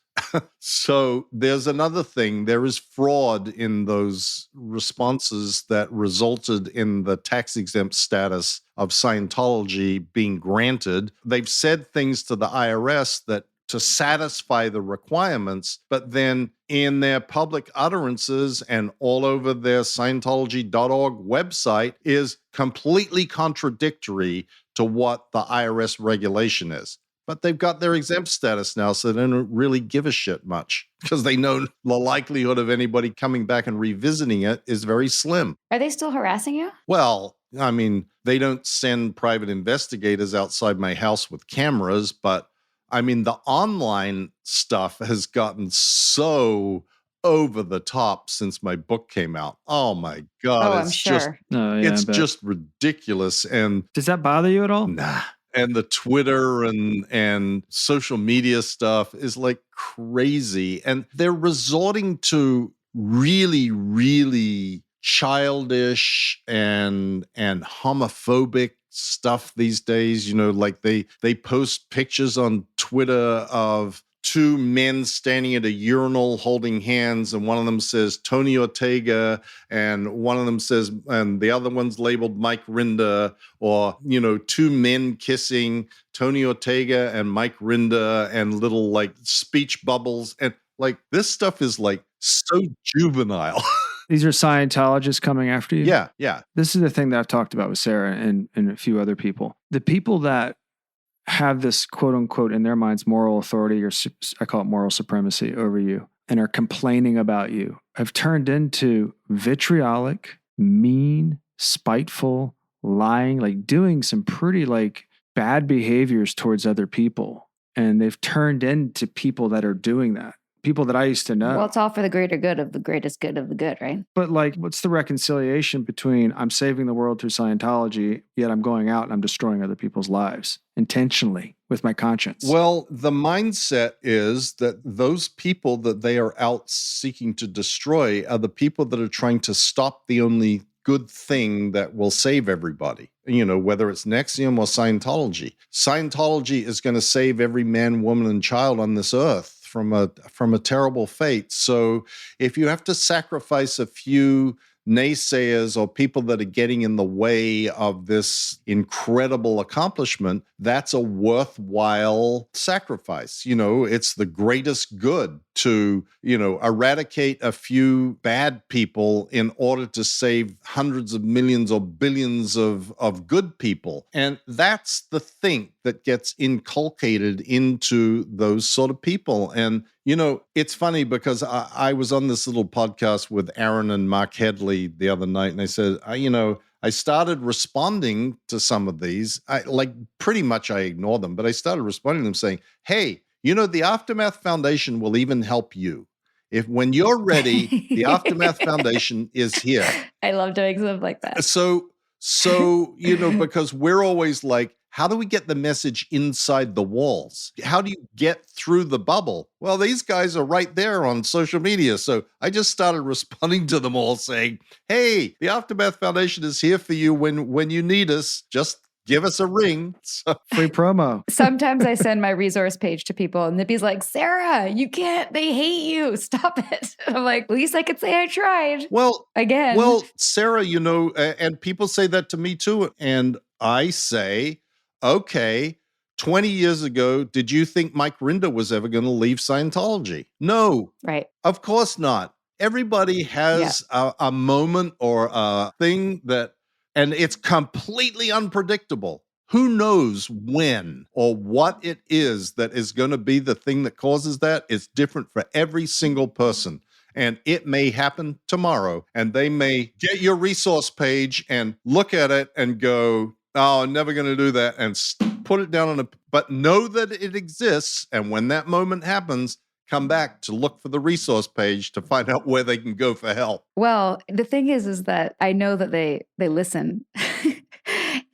D: So there's another thing. There is fraud in those responses that resulted in the tax-exempt status of Scientology being granted. They've said things to the IRS that to satisfy the requirements, but then in their public utterances and all over their Scientology.org website is completely contradictory to what the IRS regulation is. But they've got their exempt status now, so they don't really give a shit much, because they know the likelihood of anybody coming back and revisiting it is very slim.
A: Are they still harassing you?
D: Well, I mean, they don't send private investigators outside my house with cameras, but I mean, the online stuff has gotten so over the top since my book came out. Oh my God.
A: Oh, I'm sure.
D: It's just ridiculous. And
B: does that bother you at all?
D: nah. And the Twitter and social media stuff is like crazy. And they're resorting to really, really childish and homophobic stuff these days. You know, like they post pictures on Twitter of two men standing at a urinal holding hands, and one of them says Tony Ortega, and one of them says, and the other one's labeled Mike Rinder, or, you know, two men kissing, Tony Ortega and Mike Rinder, and little like speech bubbles. And like, this stuff is like so juvenile.
B: These are Scientologists coming after you?
D: Yeah, yeah.
B: This is the thing that I've talked about with Sarah and a few other people. The people that have this quote unquote in their minds moral authority, or I call it moral supremacy over you, and are complaining about you, have turned into vitriolic, mean, spiteful, lying, like doing some pretty like bad behaviors towards other people. And they've turned into people that are doing that. People that I used to know.
A: Well, it's all for the greater good of the greatest good of the good, right?
B: But like, what's the reconciliation between I'm saving the world through Scientology, yet I'm going out and I'm destroying other people's lives intentionally with my conscience?
D: Well, the mindset is that those people that they are out seeking to destroy are the people that are trying to stop the only good thing that will save everybody. You know, whether it's Nexium or Scientology. Scientology is going to save every man, woman, and child on this earth from a terrible fate. So if you have to sacrifice a few naysayers or people that are getting in the way of this incredible accomplishment, that's a worthwhile sacrifice. You know, it's the greatest good to, you know, eradicate a few bad people in order to save hundreds of millions or billions of good people. And that's the thing that gets inculcated into those sort of people. And, you know, it's funny because I was on this little podcast with Aaron and Mark Headley the other night, and I said, I started responding to some of these. Pretty much I ignore them, but I started responding to them saying, hey, you know, the Aftermath Foundation will even help you. When you're ready, the Aftermath Foundation is here.
A: I love doing stuff like that.
D: So, you know, because we're always like, how do we get the message inside the walls? How do you get through the bubble? Well, these guys are right there on social media. So I just started responding to them all saying, hey, the Aftermath Foundation is here for you when you need us. Just give us a ring. So,
B: Free promo.
A: Sometimes I send my resource page to people and Nippy's like, Sarah, you can't, they hate you. Stop it. I'm like, at least I could say I tried.
D: well,
A: Again.
D: Sarah, you know, and people say that to me too. And I say, okay, 20 years ago, did you think Mike Rinder was ever going to leave Scientology? No,
A: Right.
D: of course not. Everybody has a moment or a thing that, and it's completely unpredictable. Who knows when or what it is that is going to be the thing that causes that? It's different for every single person. And it may happen tomorrow. And they may get your resource page and look at it and go, oh, I'm never going to do that, and put it down but know that it exists. And when that moment happens, come back to look for the resource page to find out where they can go for help.
A: Well, the thing is that I know that they listen.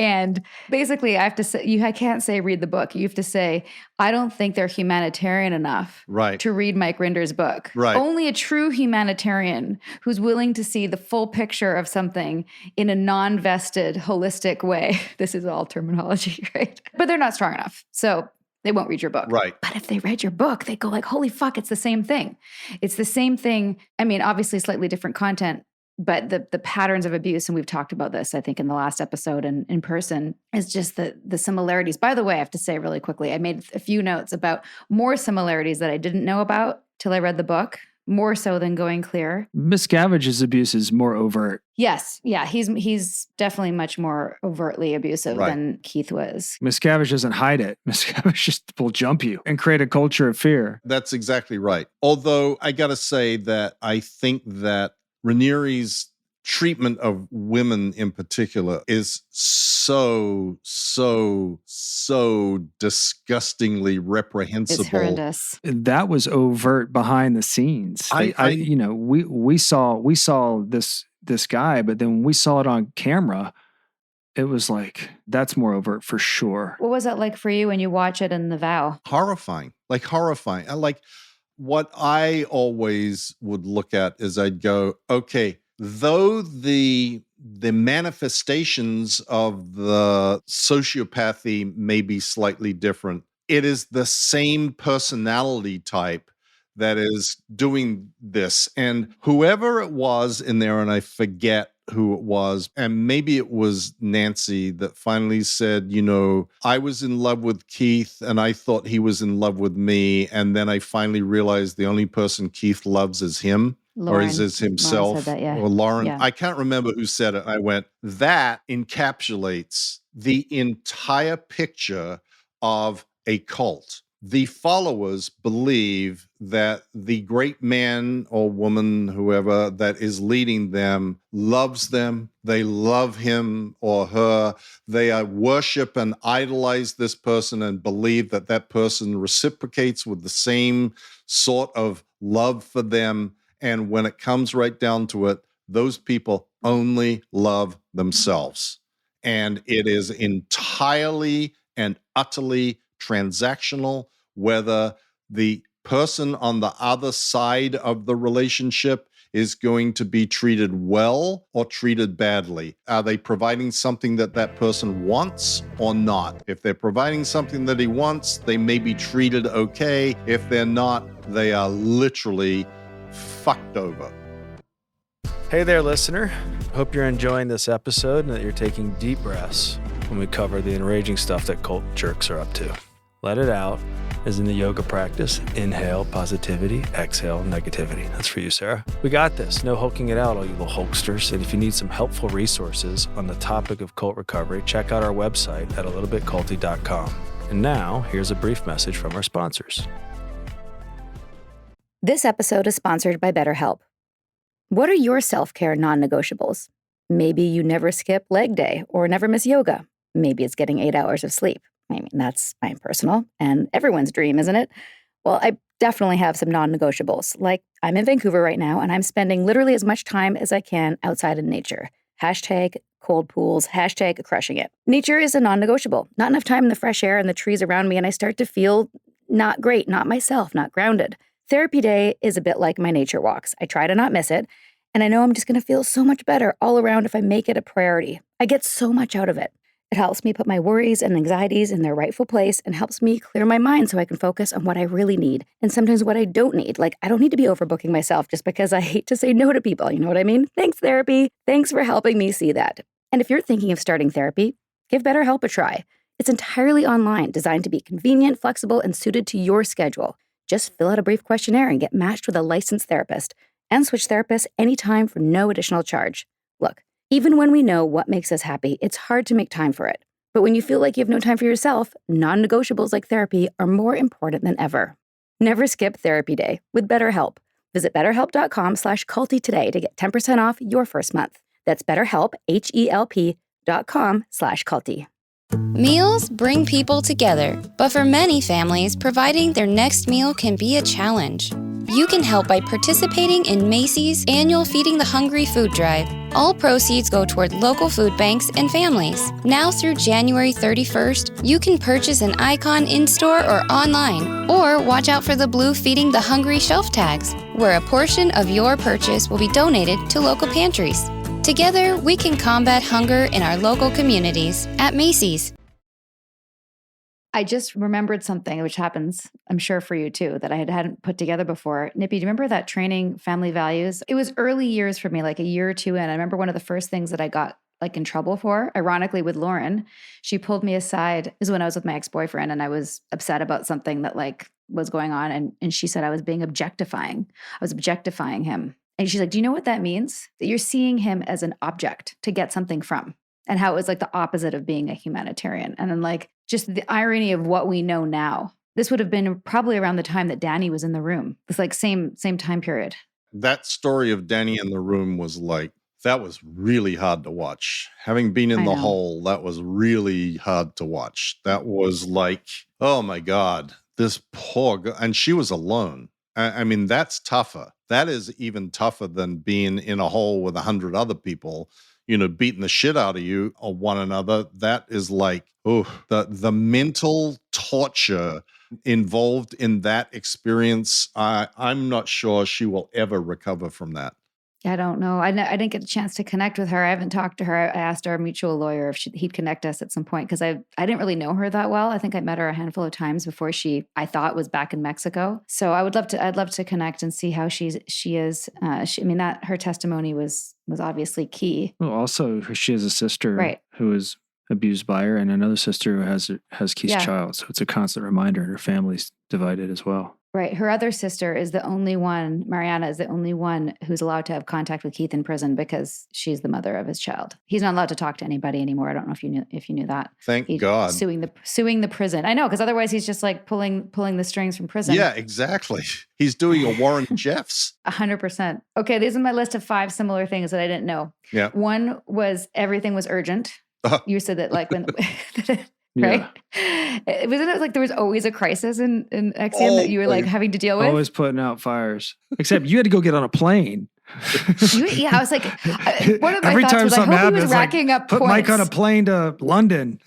A: And basically, I have to say, I can't say read the book. You have to say, I don't think they're humanitarian enough to read Mike Rinder's book.
D: Right.
A: Only a true humanitarian who's willing to see the full picture of something in a non-vested, holistic way. This is all terminology, right? But they're not strong enough. So they won't read your book.
D: Right.
A: But if they read your book, they go like, holy fuck, it's the same thing. It's the same thing. I mean, obviously slightly different content, but the patterns of abuse, and we've talked about this, I think, in the last episode and in person, is just the similarities. By the way, I have to say really quickly, I made a few notes about more similarities that I didn't know about till I read the book, more so than Going Clear.
B: Miscavige's abuse is more overt.
A: Yes. Yeah. He's definitely much more overtly abusive than Keith was.
B: Miscavige doesn't hide it. Miscavige just will jump you and create a culture of fear.
D: That's exactly right. Although I got to say that I think that Ranieri's treatment of women in particular is so disgustingly reprehensible.
A: It's horrendous.
B: That was overt behind the scenes. We saw this guy, but then when we saw it on camera, it was like, that's more overt for sure.
A: What was that like for you when you watch it in The Vow?
D: Horrifying. What I always would look at is I'd go, okay, though the manifestations of the sociopathy may be slightly different, it is the same personality type that is doing this. And whoever it was in there, and I forget who it was, and maybe it was Nancy that finally said, you know, I was in love with Keith and I thought he was in love with me. And then I finally realized the only person Keith loves is him.
A: Lauren.
D: Or is this himself?
A: Lauren said that, yeah.
D: Or Lauren?
A: Yeah.
D: I can't remember who said it. I went, that encapsulates the entire picture of a cult. The followers believe that the great man or woman, whoever that is leading them, loves them. They love him or her. They worship and idolize this person and believe that that person reciprocates with the same sort of love for them. And when it comes right down to it, those people only love themselves. And it is entirely and utterly transactional, whether the person on the other side of the relationship is going to be treated well or treated badly. Are they providing something that that person wants or not? If they're providing something that he wants, they may be treated okay. If they're not, they are literally fucked over.
B: Hey there, listener. Hope you're enjoying this episode and that you're taking deep breaths when we cover the enraging stuff that cult jerks are up to. Let it out, as in the yoga practice. Inhale positivity, exhale negativity. That's for you, Sarah. We got this. No hulking it out, all you little hulksters. And if you need some helpful resources on the topic of cult recovery, check out our website at alittlebitculty.com. And now, here's a brief message from our sponsors.
A: This episode is sponsored by BetterHelp. What are your self-care non-negotiables? Maybe you never skip leg day or never miss yoga. Maybe it's getting 8 hours of sleep. I mean, that's my personal and everyone's dream, isn't it? Well, I definitely have some non-negotiables. Like, I'm in Vancouver right now, and I'm spending literally as much time as I can outside in nature. Hashtag cold pools, hashtag crushing it. Nature is a non-negotiable. Not enough time in the fresh air and the trees around me, and I start to feel not great, not myself, not grounded. Therapy day is a bit like my nature walks. I try to not miss it, and I know I'm just going to feel so much better all around if I make it a priority. I get so much out of it. It helps me put my worries and anxieties in their rightful place and helps me clear my mind so I can focus on what I really need and sometimes what I don't need. Like, I don't need to be overbooking myself just because I hate to say no to people. You know what I mean? Thanks, therapy. Thanks for helping me see that. And if you're thinking of starting therapy, give BetterHelp a try. It's entirely online, designed to be convenient, flexible, and suited to your schedule. Just fill out a brief questionnaire and get matched with a licensed therapist and switch therapists anytime for no additional charge. Look, even when we know what makes us happy, it's hard to make time for it. But when you feel like you have no time for yourself, non-negotiables like therapy are more important than ever. Never skip therapy day with BetterHelp. Visit betterhelp.com/culty today to get 10% off your first month. That's BetterHelp, HELP.com/culty.
G: Meals bring people together, but for many families, providing their next meal can be a challenge. You can help by participating in Macy's annual Feeding the Hungry food drive. All proceeds go toward local food banks and families. Now through January 31st, you can purchase an icon in-store or online, or watch out for the blue Feeding the Hungry shelf tags, where a portion of your purchase will be donated to local pantries. Together, we can combat hunger in our local communities at Macy's.
A: I just remembered something, which happens, I'm sure, for you too, that I hadn't put together before. Nippy, do you remember that training, Family Values? It was early years for me, like a year or two in. I remember one of the first things that I got like in trouble for, ironically with Lauren, she pulled me aside. This is when I was with my ex-boyfriend and I was upset about something that like was going on. And she said I was being objectifying. I was objectifying him. And she's like, do you know what that means? That you're seeing him as an object to get something from. And how it was like the opposite of being a humanitarian. And then like just the irony of what we know now. This would have been probably around the time that Danny was in the room. It's like same time period.
D: That story of Danny in the room was like, that was really hard to watch. Having been in the hole, that was really hard to watch. That was like, oh my God, this poor girl. And she was alone. I mean, that's tougher. That is even tougher than being in a hole with 100 other people, you know, beating the shit out of you or one another. That is like, oh, the mental torture involved in that experience. I'm not sure she will ever recover from that.
A: I don't know. I didn't get a chance to connect with her. I haven't talked to her. I asked our mutual lawyer if he'd connect us at some point because I didn't really know her that well. I think I met her a handful of times before I thought was back in Mexico. So I'd love to connect and see how she is. That her testimony was obviously key.
B: Well, also she has a sister who was abused by her and another sister who has Keith's child. So it's a constant reminder, and her family's divided as well.
A: Right. Her other sister is the only one, Mariana is the only one who's allowed to have contact with Keith in prison because she's the mother of his child. He's not allowed to talk to anybody anymore. I don't know if you knew that.
D: Thank God.
A: Suing the prison. I know, because otherwise he's just like pulling the strings from prison.
D: Yeah, exactly. He's doing a Warren Jeffs.
A: 100%. Okay, these are my list of 5 similar things that I didn't know.
D: Yeah.
A: One was everything was urgent. You said that like when right? Wasn't it like there was always a crisis in XM that you were like having to deal with?
B: Always putting out fires. Except you had to go get on a plane.
A: I was like, one of my
B: Every
A: thoughts
B: time
A: was, I
B: something
A: hope he
B: happens,
A: was
B: like,
A: racking up
B: put
A: points.
B: Mike on a plane to London.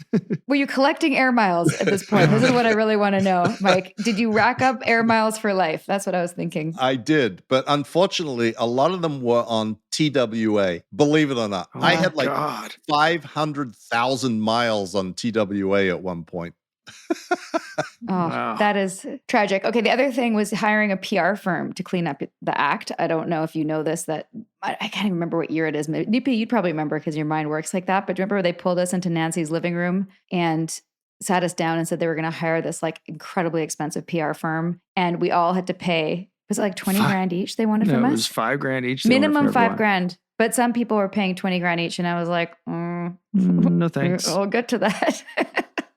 A: Were you collecting air miles at this point? This is what I really want to know, Mike. Did you rack up air miles for life? That's what I was thinking.
D: I did, but unfortunately, a lot of them were on TWA. Believe it or not,
B: Oh
D: I
B: my
D: had like
B: God.
D: 500,000 miles on TWA at one point.
A: Oh,
B: Wow.
A: that is tragic. Okay, the other thing was hiring a PR firm to clean up the act. I don't know if you know this, that I can't even remember what year it is. Maybe you'd probably remember because your mind works like that. But remember they pulled us into Nancy's living room and sat us down and said they were going to hire this like incredibly expensive PR firm. And we all had to pay, was it like 20 grand each they wanted
B: No,
A: from
B: it
A: us?
B: was $5,000 each. they wanted
A: Minimum
B: from everyone.
A: 5 grand. But some people were paying 20 grand each. And I was like,
B: No thanks.
A: we'll get to that.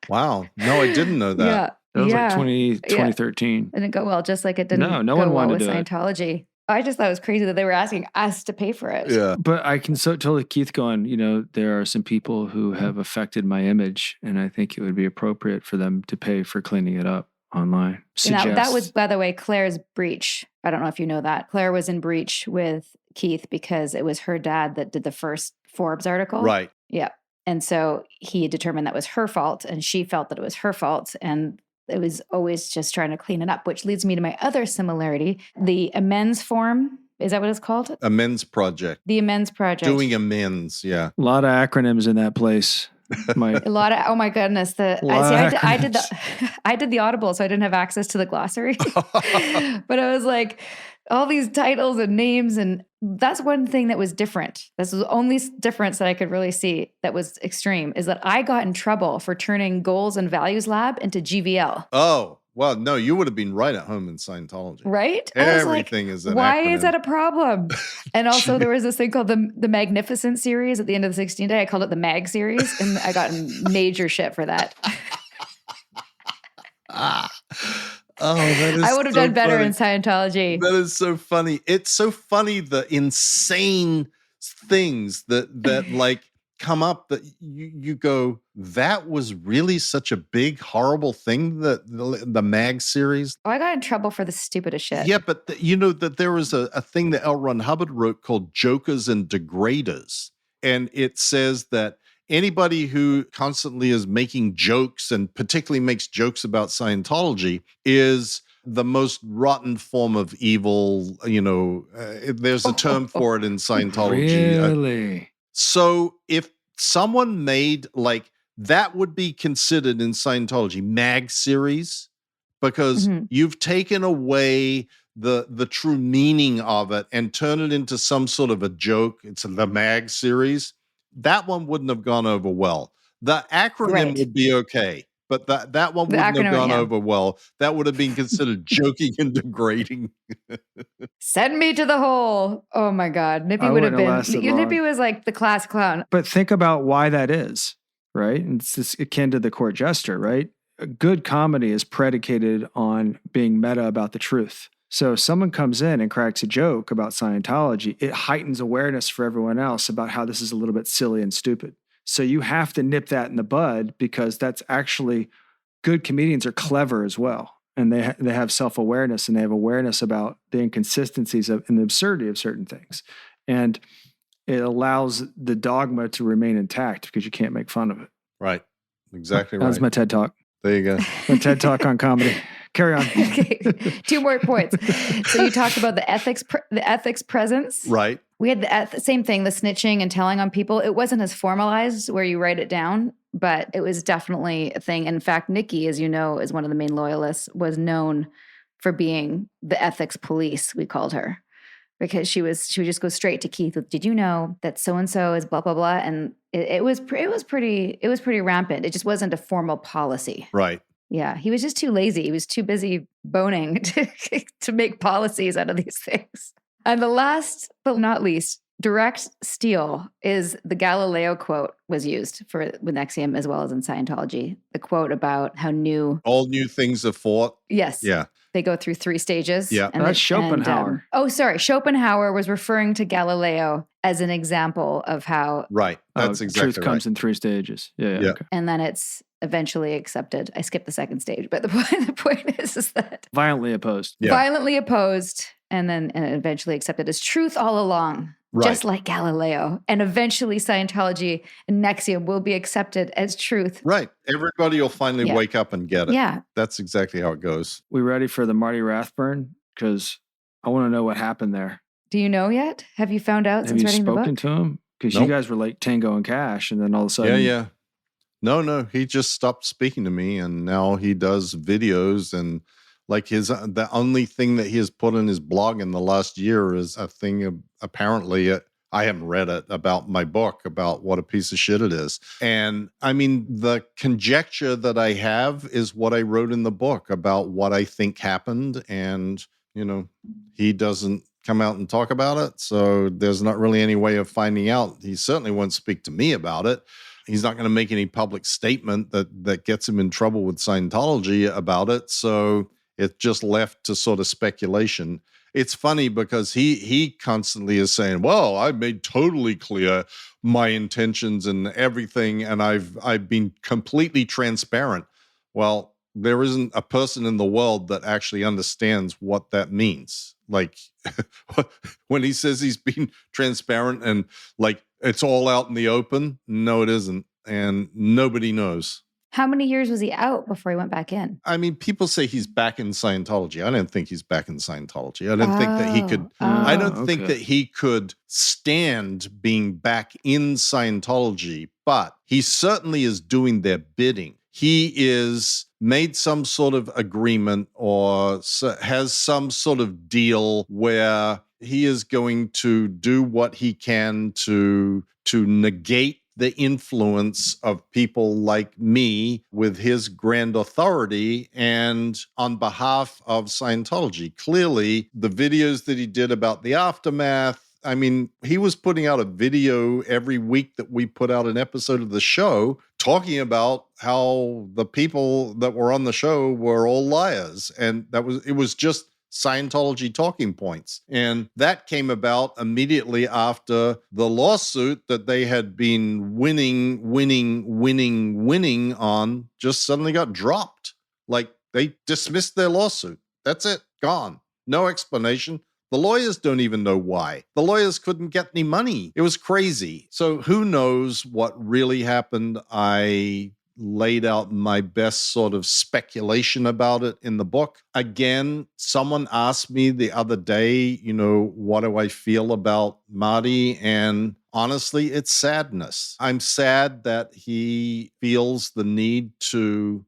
D: Wow. No, I didn't know that.
A: Yeah.
B: That was
A: yeah.
B: like 2013.
A: Didn't go well, just like it didn't
B: No
A: go
B: one
A: well
B: wanted
A: with
B: to do it.
A: Scientology. I just thought it was crazy that they were asking us to pay for it.
D: Yeah.
B: But I can so totally Keith going, there are some people who have affected my image, and I think it would be appropriate for them to pay for cleaning it up online.
A: And that
B: Suggest-
A: was, by the way, Claire's breach. I don't know if you know that. Claire was in breach with Keith because it was her dad that did the first Forbes article.
D: Right.
A: Yeah. And so he determined that was her fault, and she felt that it was her fault. And it was always just trying to clean it up, which leads me to my other similarity, the amends form. Is that what it's called?
D: Amends project.
A: The amends project.
D: Doing amends. Yeah.
B: a lot of acronyms in that place. Mike.
A: A lot of, oh my goodness. I did the Audible, so I didn't have access to the glossary. But I was like, all these titles and names, and that's one thing that was different. This was the only difference that I could really see that was extreme, is that I got in trouble for turning Goals and Values Lab into GVL.
D: Oh, well, no, you would have been right at home in Scientology.
A: Right? I was like,
D: Everything is an
A: why
D: acronym.
A: is that a problem? And also there was this thing called the Magnificent series at the end of the 16 day. I called it the Mag series, and I got in major shit for that.
D: Oh, that is
A: I would have
D: so
A: done better
D: funny.
A: in Scientology.
D: That is so funny. It's so funny, the insane things that like come up that you go, that was really such a big, horrible thing, that the Mag series.
A: Oh, I got in trouble for the stupidest shit.
D: Yeah, but that there was a thing that L. Ron Hubbard wrote called Jokers and Degraders. And it says that anybody who constantly is making jokes, and particularly makes jokes about Scientology, is the most rotten form of evil. There's a term for it in Scientology.
B: Really?
D: So if someone made like that, would be considered in Scientology Mag series, because you've taken away the true meaning of it and turn it into some sort of a joke. It's the Mag series. That one wouldn't have gone over well. The acronym
A: Right.
D: would be okay, but that one
A: The
D: wouldn't have
A: acronym,
D: gone
A: yeah.
D: over well. That would have been considered joking and degrading.
A: Send me to the hole. Oh my God. Nippy
B: I
A: would have
B: wouldn't have lasted
A: been. Nippy
B: long.
A: was like the class clown.
B: But think about why that is, right? And it's just akin to the court jester, right? A good comedy is predicated on being meta about the truth. So if someone comes in and cracks a joke about Scientology, it heightens awareness for everyone else about how this is a little bit silly and stupid. So you have to nip that in the bud, because that's actually, good comedians are clever as well. And they have self-awareness, and they have awareness about the inconsistencies and the absurdity of certain things. And it allows the dogma to remain intact because you can't make fun of it.
D: Right. Exactly
B: That
D: right.
B: was my TED Talk.
D: There you go.
B: My TED Talk on comedy. Carry on.
A: Okay. 2 more points. So you talked about the ethics presence.
D: Right.
A: We had the same thing, the snitching and telling on people. It wasn't as formalized where you write it down, but it was definitely a thing. In fact, Nikki, as you know, is one of the main loyalists, was known for being the ethics police, we called her, because she would just go straight to Keith with, did you know that so-and-so is blah, blah, blah. And it was pretty rampant. It just wasn't a formal policy.
D: Right.
A: Yeah, he was just too lazy. He was too busy boning to make policies out of these things. And the last but not least, direct steal is the Galileo quote was used with Nexium as well as in Scientology. The quote about how
D: All new things are fought.
A: yes,
D: Yeah.
A: they go through 3 stages.
D: Yeah.
B: That's Schopenhauer.
A: Schopenhauer was referring to Galileo as an example of how,
D: Right. That's exactly
B: Truth comes in 3 stages. Yeah.
D: Yeah.
B: Okay.
A: and then it's eventually accepted. I skipped the 2nd stage, but the point is that
B: Violently opposed.
D: Yeah.
A: violently opposed. and eventually accepted as truth all along, just like Galileo. And eventually Scientology and Nexium will be accepted as truth.
D: Right. Everybody will finally
A: Yeah.
D: wake up and get it.
A: Yeah.
D: That's exactly how it goes.
B: We ready for the Marty Rathburn? Because I want to know what happened there.
A: Do you know yet? Have you found out
B: Have
A: since
B: you
A: writing the
B: spoken
A: book?
B: to him? Because
D: Nope.
B: you guys were like Tango and Cash, and then all of a sudden,
D: Yeah. No, he just stopped speaking to me, and now he does videos, and like the only thing that he has put on his blog in the last year is a thing apparently I haven't read it, about my book, about what a piece of shit it is. And I mean, the conjecture that I have is what I wrote in the book about what I think happened. And, he doesn't come out and talk about it. So there's not really any way of finding out. He certainly won't speak to me about it. He's not going to make any public statement that gets him in trouble with Scientology about it. So it's just left to sort of speculation. It's funny because he constantly is saying, well, I've made totally clear my intentions and everything, and I've been completely transparent. Well, there isn't a person in the world that actually understands what that means. Like when he says he's been transparent and like it's all out in the open, no, it isn't. And nobody knows.
A: How many years was he out before he went back in?
D: I mean, people say he's back in Scientology. I don't think he's back in Scientology. I don't think that he could. I don't think that he could stand being back in Scientology, but he certainly is doing their bidding. He is made some sort of agreement or has some sort of deal where he is going to do what he can to negate the influence of people like me with his grand authority and on behalf of Scientology. Clearly, the videos that he did about the aftermath, I mean, he was putting out a video every week that we put out an episode of the show talking about how the people that were on the show were all liars. And it was just Scientology talking points. And that came about immediately after the lawsuit that they had been winning on just suddenly got dropped. Like they dismissed their lawsuit. That's it. Gone. No explanation. The lawyers don't even know why. The lawyers couldn't get any money. It was crazy. So who knows what really happened? I laid out my best sort of speculation about it in the book. Again, someone asked me the other day, what do I feel about Marty? And honestly, it's sadness. I'm sad that he feels the need to,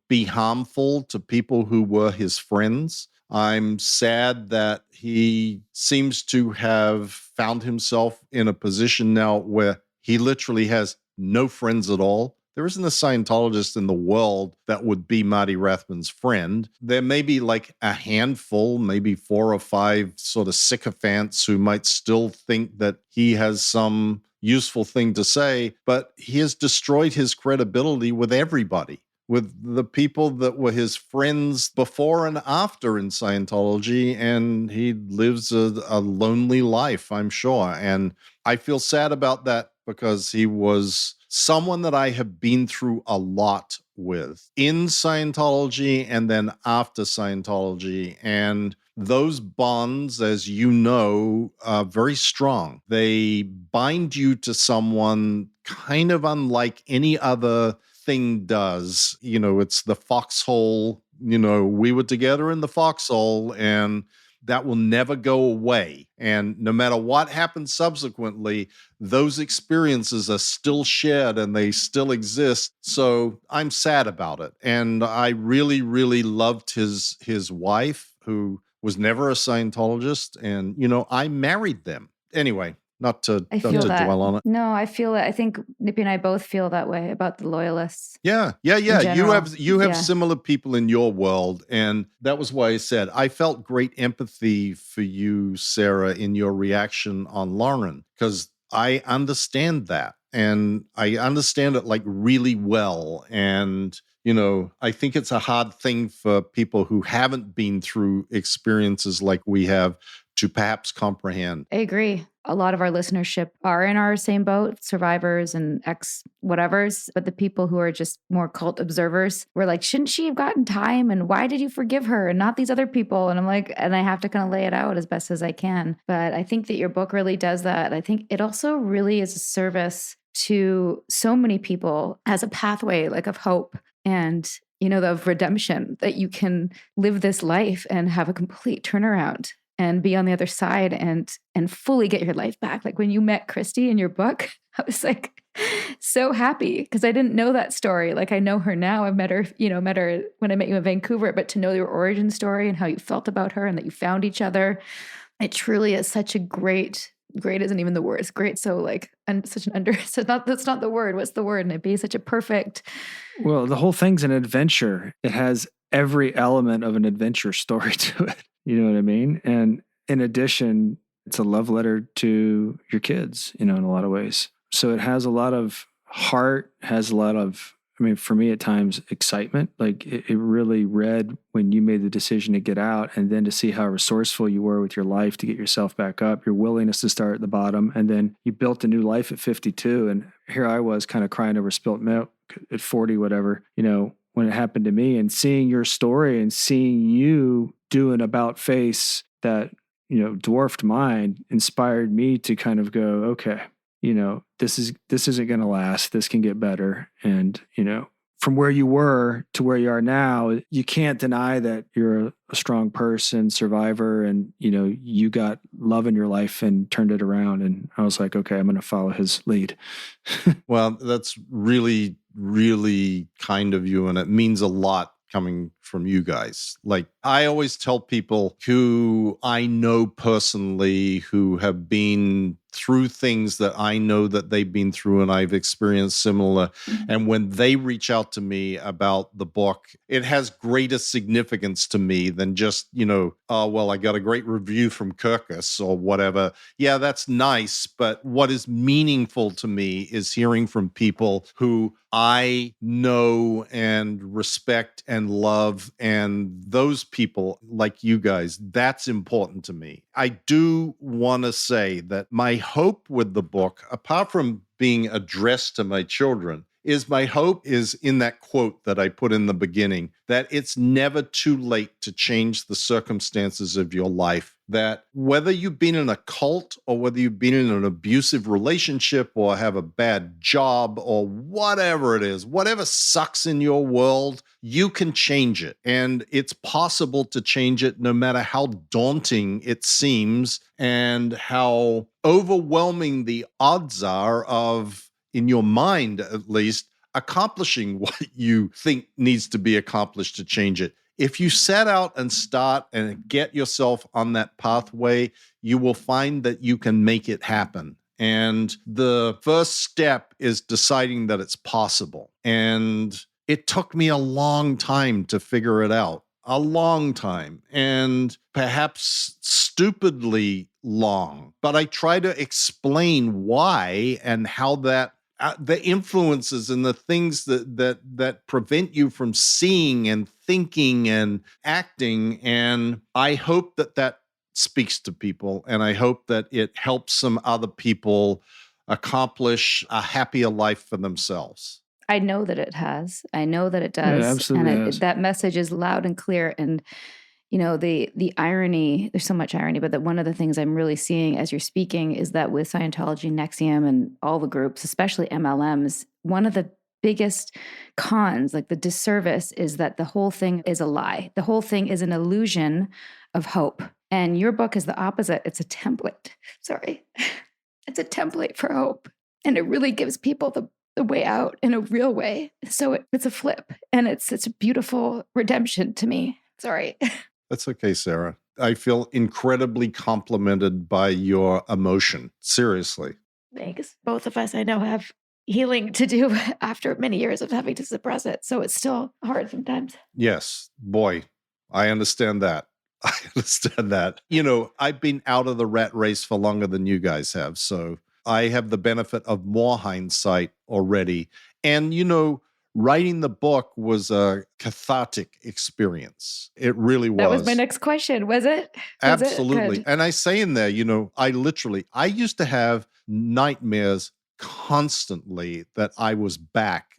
D: be harmful to people who were his friends. I'm sad that he seems to have found himself in a position now where he literally has no friends at all. There isn't a Scientologist in the world that would be Marty Rathbun's friend. There may be like a handful, maybe 4 or 5 sort of sycophants who might still think that he has some useful thing to say, but he has destroyed his credibility with everybody, with the people that were his friends before and after in Scientology, and he lives a lonely life, I'm sure. And I feel sad about that because he was someone that I have been through a lot with in Scientology and then after Scientology. And those bonds, as you know, are very strong. They bind you to someone kind of unlike any other thing does. It's the foxhole. We were together in the foxhole, and that will never go away. And no matter what happens subsequently, those experiences are still shared and they still exist. So I'm sad about it. And I really, really loved his wife, who was never a Scientologist. And, I married them. Anyway, not to dwell on it.
A: No, I feel it. I think Nippy and I both feel that way about the loyalists.
D: Yeah. You have similar people in your world. And that was why I said I felt great empathy for you, Sarah, in your reaction on Lauren, because I understand that. And I understand it like really well. And, I think it's a hard thing for people who haven't been through experiences like we have to perhaps comprehend.
A: I agree. A lot of our listenership are in our same boat, survivors and ex-whatevers. But the people who are just more cult observers were like, shouldn't she have gotten time? And why did you forgive her and not these other people? And I'm like, and I have to kind of lay it out as best as I can. But I think that your book really does that. I think it also really is a service to so many people as a pathway, like of hope and, you know, of redemption, that you can live this life and have a complete turnaround and be on the other side and fully get your life back. Like when you met Christy in your book, I was like so happy because I didn't know that story. Like I know her now. I've met her when I met you in Vancouver, but to know your origin story and how you felt about her and that you found each other, it truly is such a great isn't even the word. It's great. So like, and such an that's not the word. What's the word? And it'd be such a perfect.
B: Well, the whole thing's an adventure. It has every element of an adventure story to it. You know what I mean? And in addition, it's a love letter to your kids, you know, in a lot of ways. So it has a lot of heart, has a lot of, I mean, for me at times, excitement. Like it really read when you made the decision to get out and then to see how resourceful you were with your life to get yourself back up, your willingness to start at the bottom. And then you built a new life at 52. And here I was kind of crying over spilt milk at 40, whatever, you know, when it happened to me, and seeing your story and seeing you do an about face that, you know, dwarfed mine inspired me to kind of go, okay, you know, this isn't going to last. This can get better. And, you know, from where you were to where you are now, you can't deny that you're a strong person, survivor, and, you know, you got love in your life and turned it around. And I was like, okay, I'm going to follow his lead.
D: Well, that's really, really kind of you. And it means a lot coming from you guys. Like I always tell people who I know personally who have been through things that I know that they've been through and I've experienced similar. And when they reach out to me about the book, it has greater significance to me than just, you know, oh, well, I got a great review from Kirkus or whatever. Yeah, that's nice. But what is meaningful to me is hearing from people who I know and respect and love. And those people like you guys, that's important to me. I do want to say that my hope with the book, apart from being addressed to my children, is my hope is in that quote that I put in the beginning, that it's never too late to change the circumstances of your life. That whether you've been in a cult or whether you've been in an abusive relationship or have a bad job or whatever it is, whatever sucks in your world, you can change it. And it's possible to change it no matter how daunting it seems and how overwhelming the odds are of, in your mind at least, accomplishing what you think needs to be accomplished to change it. If you set out and start and get yourself on that pathway, you will find that you can make it happen. And the first step is deciding that it's possible. And it took me a long time to figure it out, a long time, and perhaps stupidly long. But I try to explain why and how that the influences and the things that prevent you from seeing and thinking and acting. And I hope that speaks to people. And I hope that it helps some other people accomplish a happier life for themselves.
A: I know that it has. I know that it does.
B: Yeah, absolutely
A: and
B: has.
A: that message is loud and clear. And you know, the irony, there's so much irony, but that one of the things I'm really seeing as you're speaking is that with Scientology, NXIVM, and all the groups, especially MLMs, one of the biggest cons, like the disservice, is that the whole thing is a lie. The whole thing is an illusion of hope. And your book is the opposite. It's a template. Sorry. It's a template for hope. And it really gives people the way out in a real way. So it's a flip. And it's a beautiful redemption to me. Sorry.
D: That's okay, Sarah. I feel incredibly complimented by your emotion. Seriously.
A: Thanks. Both of us, I know, have healing to do after many years of having to suppress it. So it's still hard sometimes.
D: Yes, boy, I understand that. I understand that. You know, I've been out of the rat race for longer than you guys have. So I have the benefit of more hindsight already. And, you know, writing the book was a cathartic experience. It really was.
A: That was my next question. Was it? Was it?
D: Absolutely.
A: Good.
D: And I say in there, I used to have nightmares constantly that I was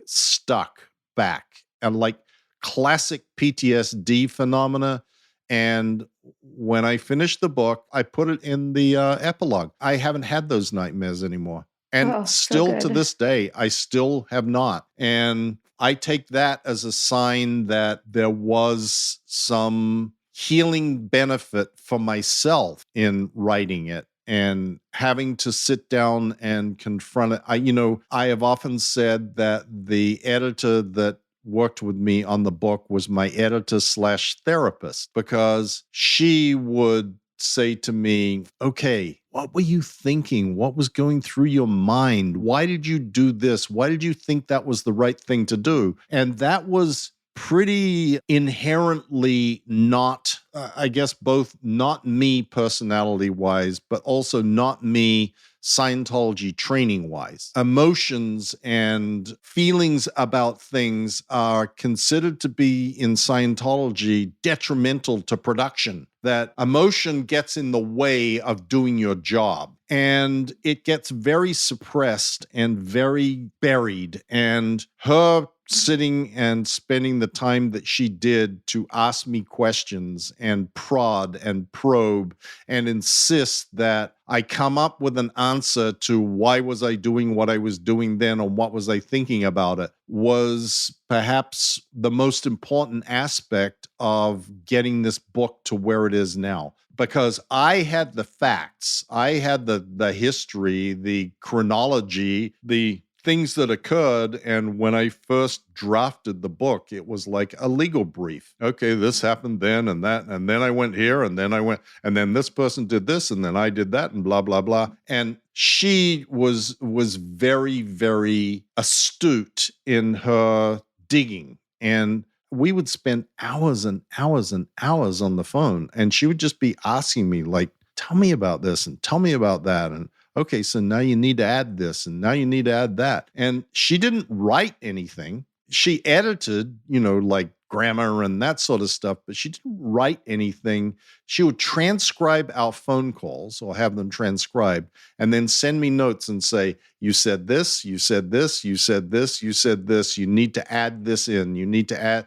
D: stuck back, and like classic PTSD phenomena. And when I finished the book, I put it in the epilogue. I haven't had those nightmares anymore. And
A: Oh, so
D: still to
A: good.
D: this day, I still have not. And I take that as a sign that there was some healing benefit for myself in writing it and having to sit down and confront it. I have often said that the editor that worked with me on the book was my editor/therapist, because she would say to me, okay, what were you thinking? What was going through your mind? Why did you do this? Why did you think that was the right thing to do? And that was pretty inherently not, I guess, both not me personality wise, but also not me Scientology training wise. Emotions and feelings about things are considered to be in Scientology detrimental to production. That emotion gets in the way of doing your job, and it gets very suppressed and very buried. And her sitting and spending the time that she did to ask me questions and prod and probe and insist that I come up with an answer to why was I doing what I was doing then, or what was I thinking about it, was perhaps the most important aspect of getting this book to where it is now. Because I had the facts, I had the history, the chronology, the things that occurred. And when I first drafted the book, it was like a legal brief. Okay, this happened then and that, and then I went here, and then I went, and then this person did this, and then I did that, and blah, blah, blah. And she was very, very astute in her digging. And we would spend hours and hours and hours on the phone, and she would just be asking me, like, tell me about this and tell me about that. And okay, so now you need to add this and now you need to add that. And she didn't write anything. She edited, like grammar and that sort of stuff, but she didn't write anything. She would transcribe our phone calls, or have them transcribed, and then send me notes and say, you said this, you said this, you said this, you said this, you need to add this in, you need to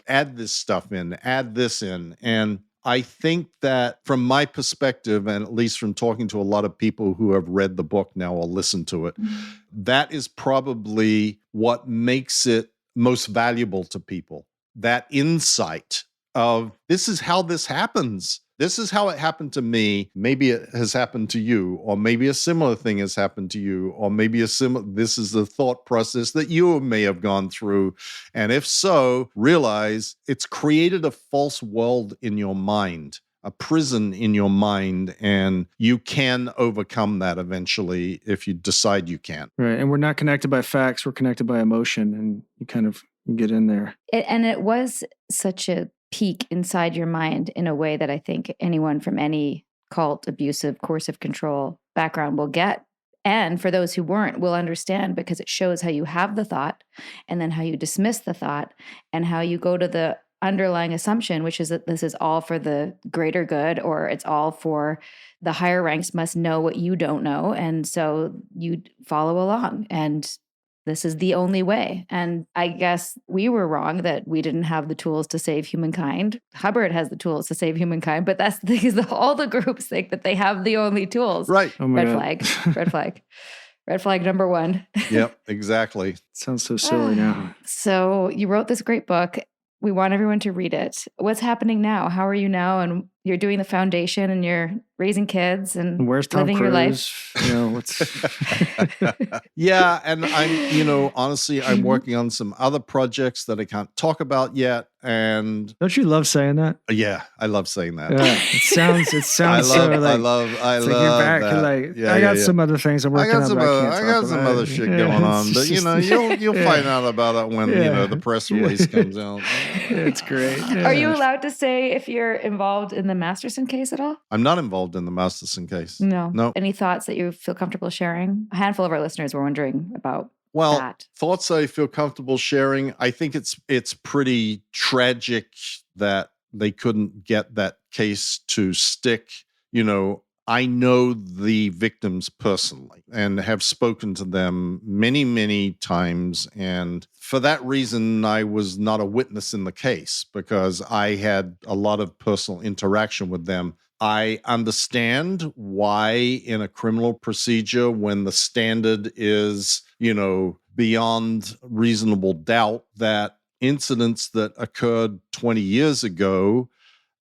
D: add this stuff in, add this in. And I think that from my perspective, and at least from talking to a lot of people who have read the book now or listened to it, that is probably what makes it most valuable to people. That insight of, this is how this happens. This is how it happened to me. Maybe it has happened to you, or maybe a similar thing has happened to you, or maybe this is the thought process that you may have gone through. And if so, realize it's created a false world in your mind, a prison in your mind, and you can overcome that eventually if you decide you can.
B: Right. And we're not connected by facts, we're connected by emotion, and you get in there.
A: And it was such a peek inside your mind in a way that I think anyone from any cult, abusive, coercive control background will get. And for those who weren't, will understand, because it shows how you have the thought and then how you dismiss the thought and how you go to the underlying assumption, which is that this is all for the greater good, or it's all for the higher ranks must know what you don't know. And so you follow along, and this is the only way. And I guess we were wrong that we didn't have the tools to save humankind. Hubbard has the tools to save humankind, but that's the thing, is that all the groups think that they have the only tools.
D: Right.
B: Oh my
A: Red
B: God.
A: flag. Red flag. Red flag number one.
D: Yep, exactly.
B: Sounds so silly now.
A: So you wrote this great book. We want everyone to read it. What's happening now? How are you now? And you're doing the foundation, and you're raising kids and
B: Where's Tom
A: living
B: Cruise?
A: your life.
B: What's
D: Yeah, and I'm, honestly, I'm working on some other projects that I can't talk about yet. And
B: Don't you love saying that?
D: yeah, I love saying that.
B: Yeah, it sounds so like,
D: I love
B: it's like you're back.
D: that.
B: You're like,
D: Yeah,
B: I got
D: yeah.
B: some other things I'm
D: I
B: working
D: got
B: on.
D: some
B: but
D: other,
B: I
D: I
B: can't
D: got
B: talk
D: some
B: about
D: other
B: it.
D: shit
B: Yeah,
D: going on,
B: it's
D: but
B: just-
D: you'll
B: yeah.
D: find out about it when
B: Yeah.
D: the press release comes out.
B: It's great. Yeah.
A: Are you allowed to say if you're involved in the Masterson case at all?
D: I'm not involved in the Masterson case.
A: No.
D: No.
A: Any thoughts that you feel comfortable sharing? A handful of our listeners were wondering about
D: Well,
A: that?
D: thoughts I feel comfortable sharing. I think it's pretty tragic that they couldn't get that case to stick. You know, I know the victims personally and have spoken to them many, many times. And for that reason, I was not a witness in the case because I had a lot of personal interaction with them. I understand why in a criminal procedure, when the standard is, beyond reasonable doubt, that incidents that occurred 20 years ago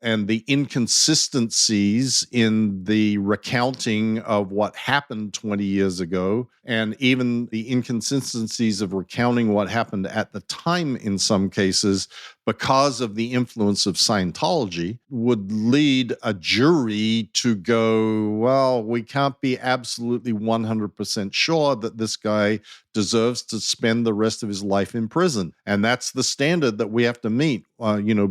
D: and the inconsistencies in the recounting of what happened 20 years ago, and even the inconsistencies of recounting what happened at the time in some cases, because of the influence of Scientology, would lead a jury to go, well, we can't be absolutely 100% sure that this guy deserves to spend the rest of his life in prison. And that's the standard that we have to meet,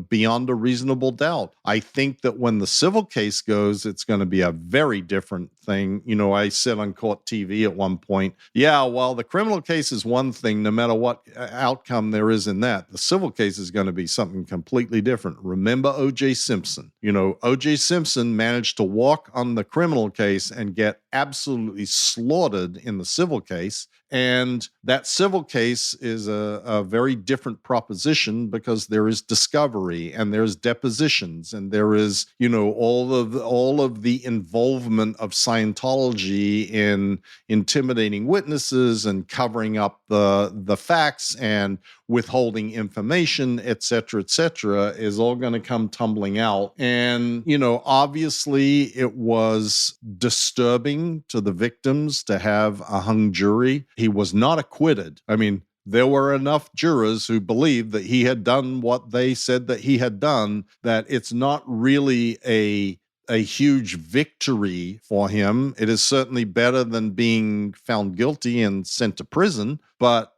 D: beyond a reasonable doubt. I think that when the civil case goes, it's going to be a very different thing. I said on court TV at one point, well, the criminal case is one thing, no matter what outcome there is in that. The civil case is going to be something completely different. Remember O.J. Simpson? O.J. Simpson managed to walk on the criminal case and get absolutely slaughtered in the civil case. And that civil case is a very different proposition because there is discovery and there's depositions and there is, all of the involvement of Scientology in intimidating witnesses and covering up the facts and withholding information, et cetera, is all going to come tumbling out. And, obviously it was disturbing to the victims to have a hung jury. He was not acquitted. I mean, there were enough jurors who believed that he had done what they said that he had done, that it's not really a huge victory for him. It is certainly better than being found guilty and sent to prison. But,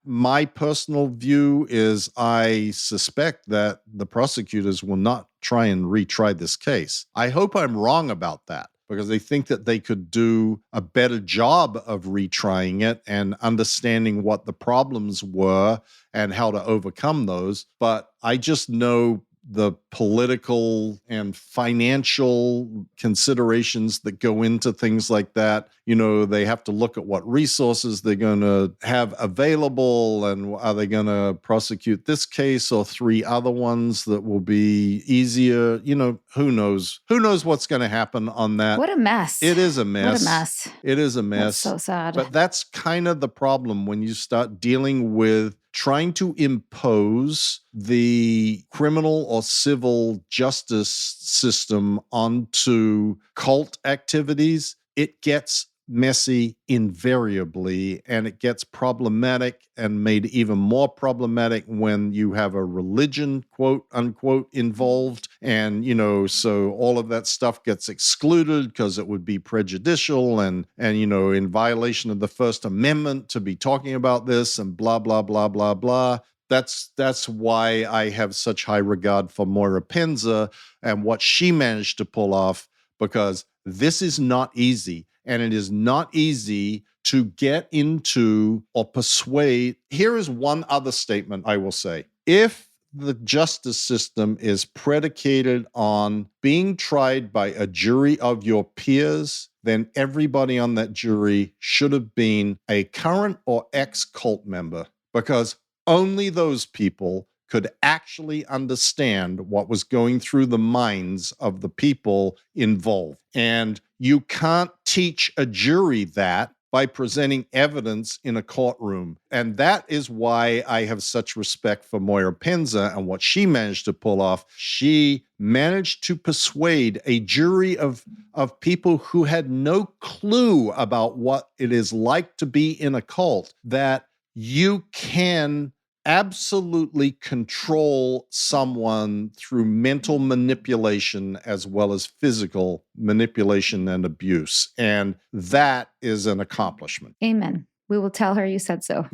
D: my personal view is I suspect that the prosecutors will not try and retry this case. I hope I'm wrong about that, because they think that they could do a better job of retrying it and understanding what the problems were and how to overcome those. But I just know the political and financial considerations that go into things like that. They have to look at what resources they're going to have available, and are they going to prosecute this case or 3 other ones that will be easier? Who knows? Who knows what's going to happen on that?
A: What a mess.
D: It is a mess.
A: What a mess.
D: It is a mess.
A: That's so sad.
D: But that's kind of the problem when you start dealing with trying to impose the criminal or civil justice system onto cult activities. It gets messy invariably, and it gets problematic and made even more problematic when you have a religion, quote unquote, involved. And, so all of that stuff gets excluded because it would be prejudicial and, in violation of the First Amendment to be talking about this and blah, blah, blah, blah, blah. That's why I have such high regard for Moira Penza and what she managed to pull off, because this is not easy. And it is not easy to get into or persuade. Here is one other statement I will say. If the justice system is predicated on being tried by a jury of your peers, then everybody on that jury should have been a current or ex-cult member, because only those people could actually understand what was going through the minds of the people involved. And you can't teach a jury that by presenting evidence in a courtroom. And that is why I have such respect for Moira Penza and what she managed to pull off. She managed to persuade a jury of people who had no clue about what it is like to be in a cult that you can absolutely control someone through mental manipulation as well as physical manipulation and abuse. And that is an accomplishment.
A: Amen. We will tell her you said so.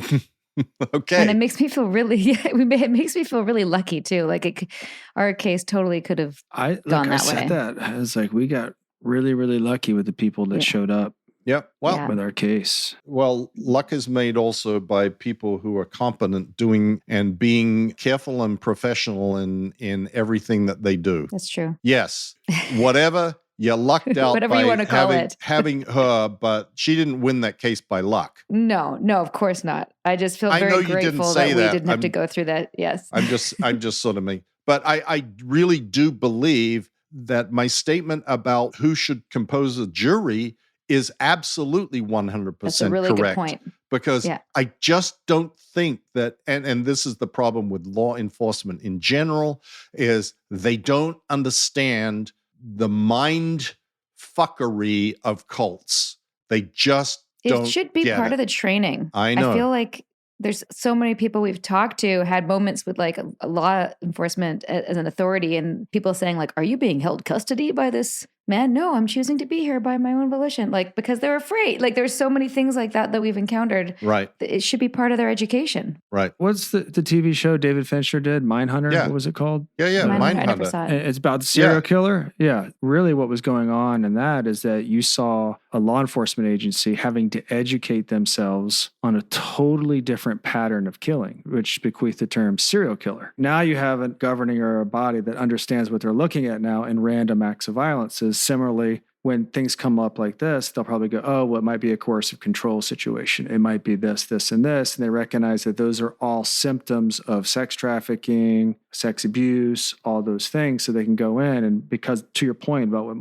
D: Okay.
A: And it makes me feel really, it makes me feel really lucky too. Like our case totally could have gone that way.
B: I said that. I was like, we got really, really lucky with the people that showed up.
D: Yep. Well,
A: Yeah.
B: with our case.
D: Well, luck is made also by people who are competent doing and being careful and professional in everything that they do.
A: That's true.
D: Yes, whatever, you lucked out
A: Whatever
D: by
A: you wanna call
D: having,
A: it.
D: having her, but she didn't win that case by luck.
A: No, of course not. I just feel
D: I know
A: very
D: you didn't
A: grateful
D: say
A: that we
D: that.
A: didn't have to
D: I'm-
A: go through that. Yes.
D: I'm just sort of me. But I really do believe that my statement about who should compose a jury is absolutely 100%
A: That's a really
D: correct.
A: good point.
D: Because
A: Yeah.
D: I just don't think that, and this is the problem with law enforcement in general, is they don't understand the mind fuckery of cults. They just don't
A: It should be
D: get
A: part
D: it.
A: of the training.
D: I know.
A: I feel like there's so many people we've talked to had moments with like a law enforcement as an authority and people saying like, are you being held custody by this man? No, I'm choosing to be here by my own volition. Like, because they're afraid. Like there's so many things like that we've encountered.
D: Right,
A: It should be part of their education.
D: right.
B: What's the TV show David Fincher did? Mindhunter?
D: Yeah.
B: What was it called?
D: Yeah,
A: I never
D: Mindhunter.
A: saw it.
B: It's about the serial
D: Yeah.
B: killer. Yeah. Really, what was going on in that is that you saw a law enforcement agency having to educate themselves on a totally different pattern of killing, which bequeathed the term serial killer. Now you have a governing or a body that understands what they're looking at now in random acts of violence. Similarly, when things come up like this, they'll probably go, oh, well, it might be a coercive control situation. It might be this, this, and this. And they recognize that those are all symptoms of sex trafficking, sex abuse, all those things. So they can go in. And because to your point about what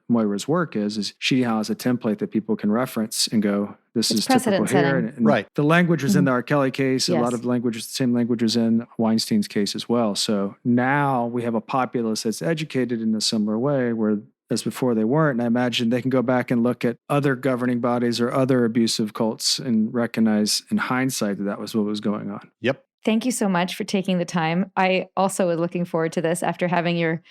B: Moira's work is she has a template that people can reference and go, this
A: It's
B: is typical
A: precedent
B: here.
A: setting.
B: And
D: Right.
B: the language was in the R. Kelly case. A
A: Yes.
B: lot of language, the same language was in Weinstein's case as well. So now we have a populace that's educated in a similar way where as before they weren't. And I imagine they can go back and look at other governing bodies or other abusive cults and recognize in hindsight that that was what was going on.
D: Yep.
A: Thank you so much for taking the time. I also was looking forward to this after having your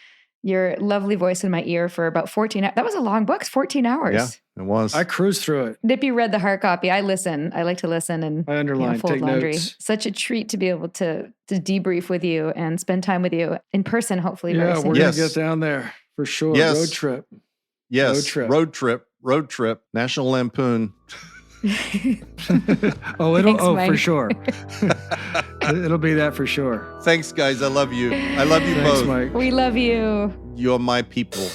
A: lovely voice in my ear for about 14 hours. That was a long book, 14 hours.
D: Yeah, it was.
B: I cruised through it.
A: Nippy read the hard copy. I listen. I like to listen and
B: I underline,
A: fold
B: take
A: laundry.
B: notes.
A: Such a treat to be able to debrief with you and spend time with you in person, hopefully very
B: Yeah,
A: soon.
B: we're
D: Yes.
B: going to get down there for sure.
D: Yes.
B: Road trip.
D: Yes,
B: Road trip.
D: road trip, National Lampoon.
B: Oh,
A: Thanks,
B: for
A: Mike.
B: sure. It'll be that for sure.
D: Thanks, guys. I love you. I love you
B: Thanks,
D: both.
B: Mike.
A: We love you.
D: You're my people.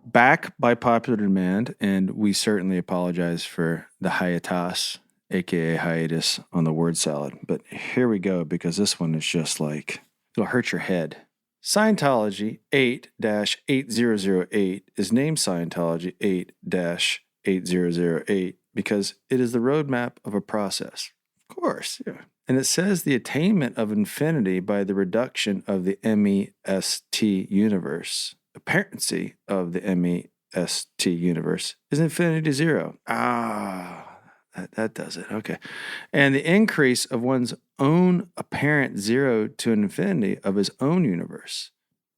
B: Back by popular demand, and we certainly apologize for the hiatus, aka hiatus, on the word salad. But here we go, because this one is just like, it'll hurt your head. Scientology 8-8008 is named Scientology 8-8008 because it is the roadmap of a process. Of course, yeah. And it says the attainment of infinity by the reduction of the MEST universe. Apparency of the MEST universe is infinity to zero. That does it. Okay. And the increase of one's own apparent zero to an infinity of his own universe.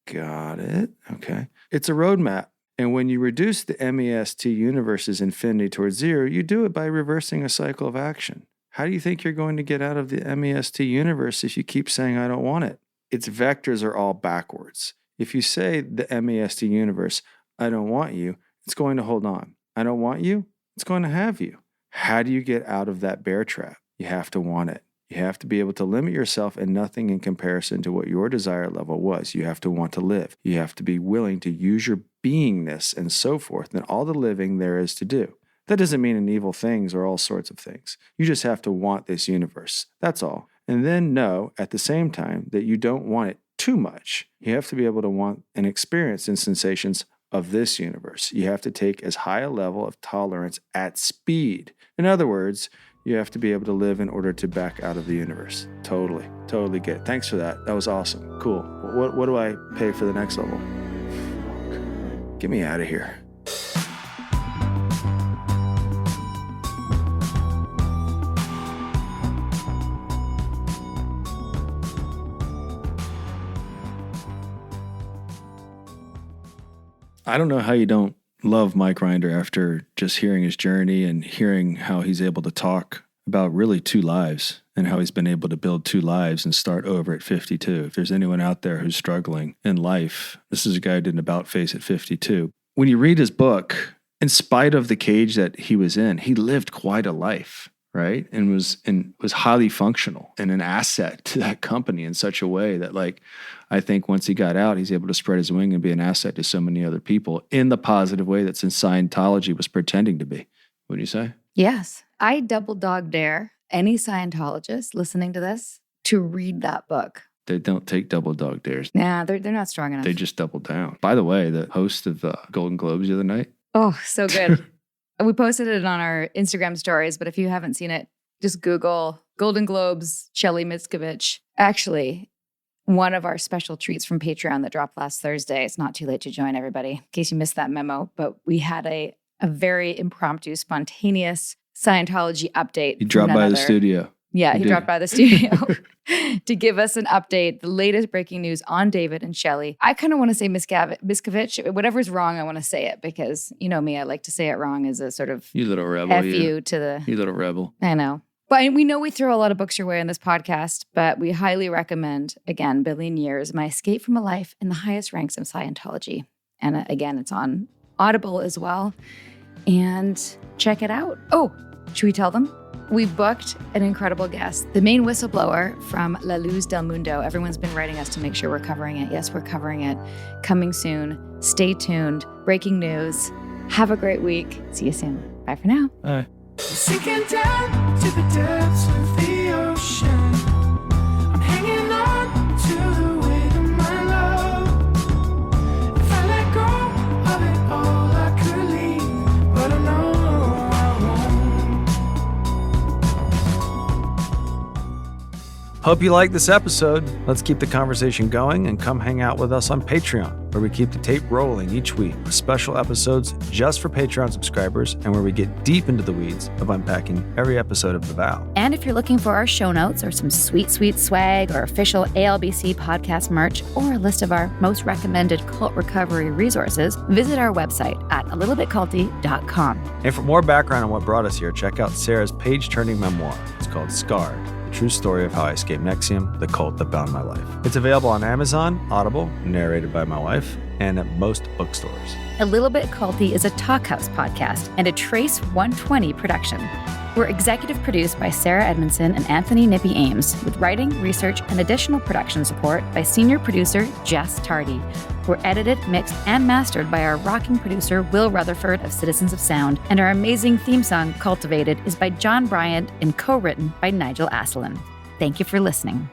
B: Got it. Okay. It's a roadmap. And when you reduce the MEST universe's infinity towards zero, you do it by reversing a cycle of action. How do you think you're going to get out of the MEST universe if you keep saying, I don't want it? Its vectors are all backwards. If you say the MEST universe, I don't want you, it's going to hold on. I don't want you, it's going to have you. How do you get out of that bear trap? You have to want it. You have to be able to limit yourself in nothing in comparison to what your desire level was. You have to want to live. You have to be willing to use your beingness and so forth and all the living there is to do. That doesn't mean in evil things or all sorts of things. You just have to want this universe. That's all. And then know at the same time that you don't want it too much. You have to be able to want and experience in sensations of this universe. You have to take as high a level of tolerance at speed. In other words, you have to be able to live in order to back out of the universe. Totally get it. Thanks for that. That was awesome. Cool. What do I pay for the next level? Get me out of here. I don't know how you don't love Mike Rinder after just hearing his journey and hearing how he's able to talk about really two lives and how he's been able to build two lives and start over at 52. If there's anyone out there who's struggling in life, this is a guy who did an about face at 52. When you read his book, in spite of the cage that he was in, he lived quite a life, right? And was highly functional and an asset to that company in such a way that, like, I think once he got out, he's able to spread his wing and be an asset to so many other people in the positive way that Scientology was pretending to be. Wouldn't you say?
A: Yes. I double dog dare any Scientologist listening to this to read that book.
B: They don't take double dog dares.
A: Nah, they're not strong enough.
B: They just double down. By the way, the host of Golden Globes the other night.
A: Oh, so good. We posted it on our Instagram stories, but if you haven't seen it, just Google Golden Globes, Shelley Miskovich. Actually, one of our special treats from Patreon that dropped last Thursday. It's not too late to join, everybody, in case you missed that memo. But we had a very impromptu, spontaneous Scientology update.
B: He dropped by the studio.
A: Yeah, he dropped by the studio to give us an update, the latest breaking news on David and Shelley. I kind of want to say Miskovich. Whatever's wrong, I want to say it because, you know me, I like to say it wrong as a sort of
B: you little rebel.
A: F you to the...
B: You little rebel.
A: I know. But we know we throw a lot of books your way on this podcast, but we highly recommend, again, Billion Years, My Escape from a Life in the Highest Ranks of Scientology. And again, it's on Audible as well. And check it out. Oh, should we tell them? We booked an incredible guest, the main whistleblower from La Luz del Mundo. Everyone's been writing us to make sure we're covering it. Yes, we're covering it. Coming soon. Stay tuned. Breaking news. Have a great week. See you soon. Bye for now.
B: Bye.
C: Sinking down to the depths of the ocean. I'm hanging on to the weight of my love. If I let go of it all, I could leave, but I know
H: Hope you like this episode. Let's keep the conversation going and come hang out with us on Patreon, where we keep the tape rolling each week with special episodes just for Patreon subscribers and where we get deep into the weeds of unpacking every episode of The Vow.
E: And if you're looking for our show notes or some sweet, sweet swag or official ALBC podcast merch or a list of our most recommended cult recovery resources, visit our website at alittlebitculty.com.
H: And for more background on what brought us here, check out Sarah's page-turning memoir. It's called Scarred. The true story of how I escaped Nexium, the cult that bound my life. It's available on Amazon, Audible, narrated by my wife, and at most bookstores.
E: A Little Bit Culty is a Talkhouse podcast and a Trace 120 production. We're executive produced by Sarah Edmondson and Anthony Nippy Ames, with writing, research, and additional production support by senior producer Jess Tardy. We're edited, mixed, and mastered by our rocking producer Will Rutherford of Citizens of Sound, and our amazing theme song, Cultivated, is by John Bryant and co-written by Nigel Asselin. Thank you for listening.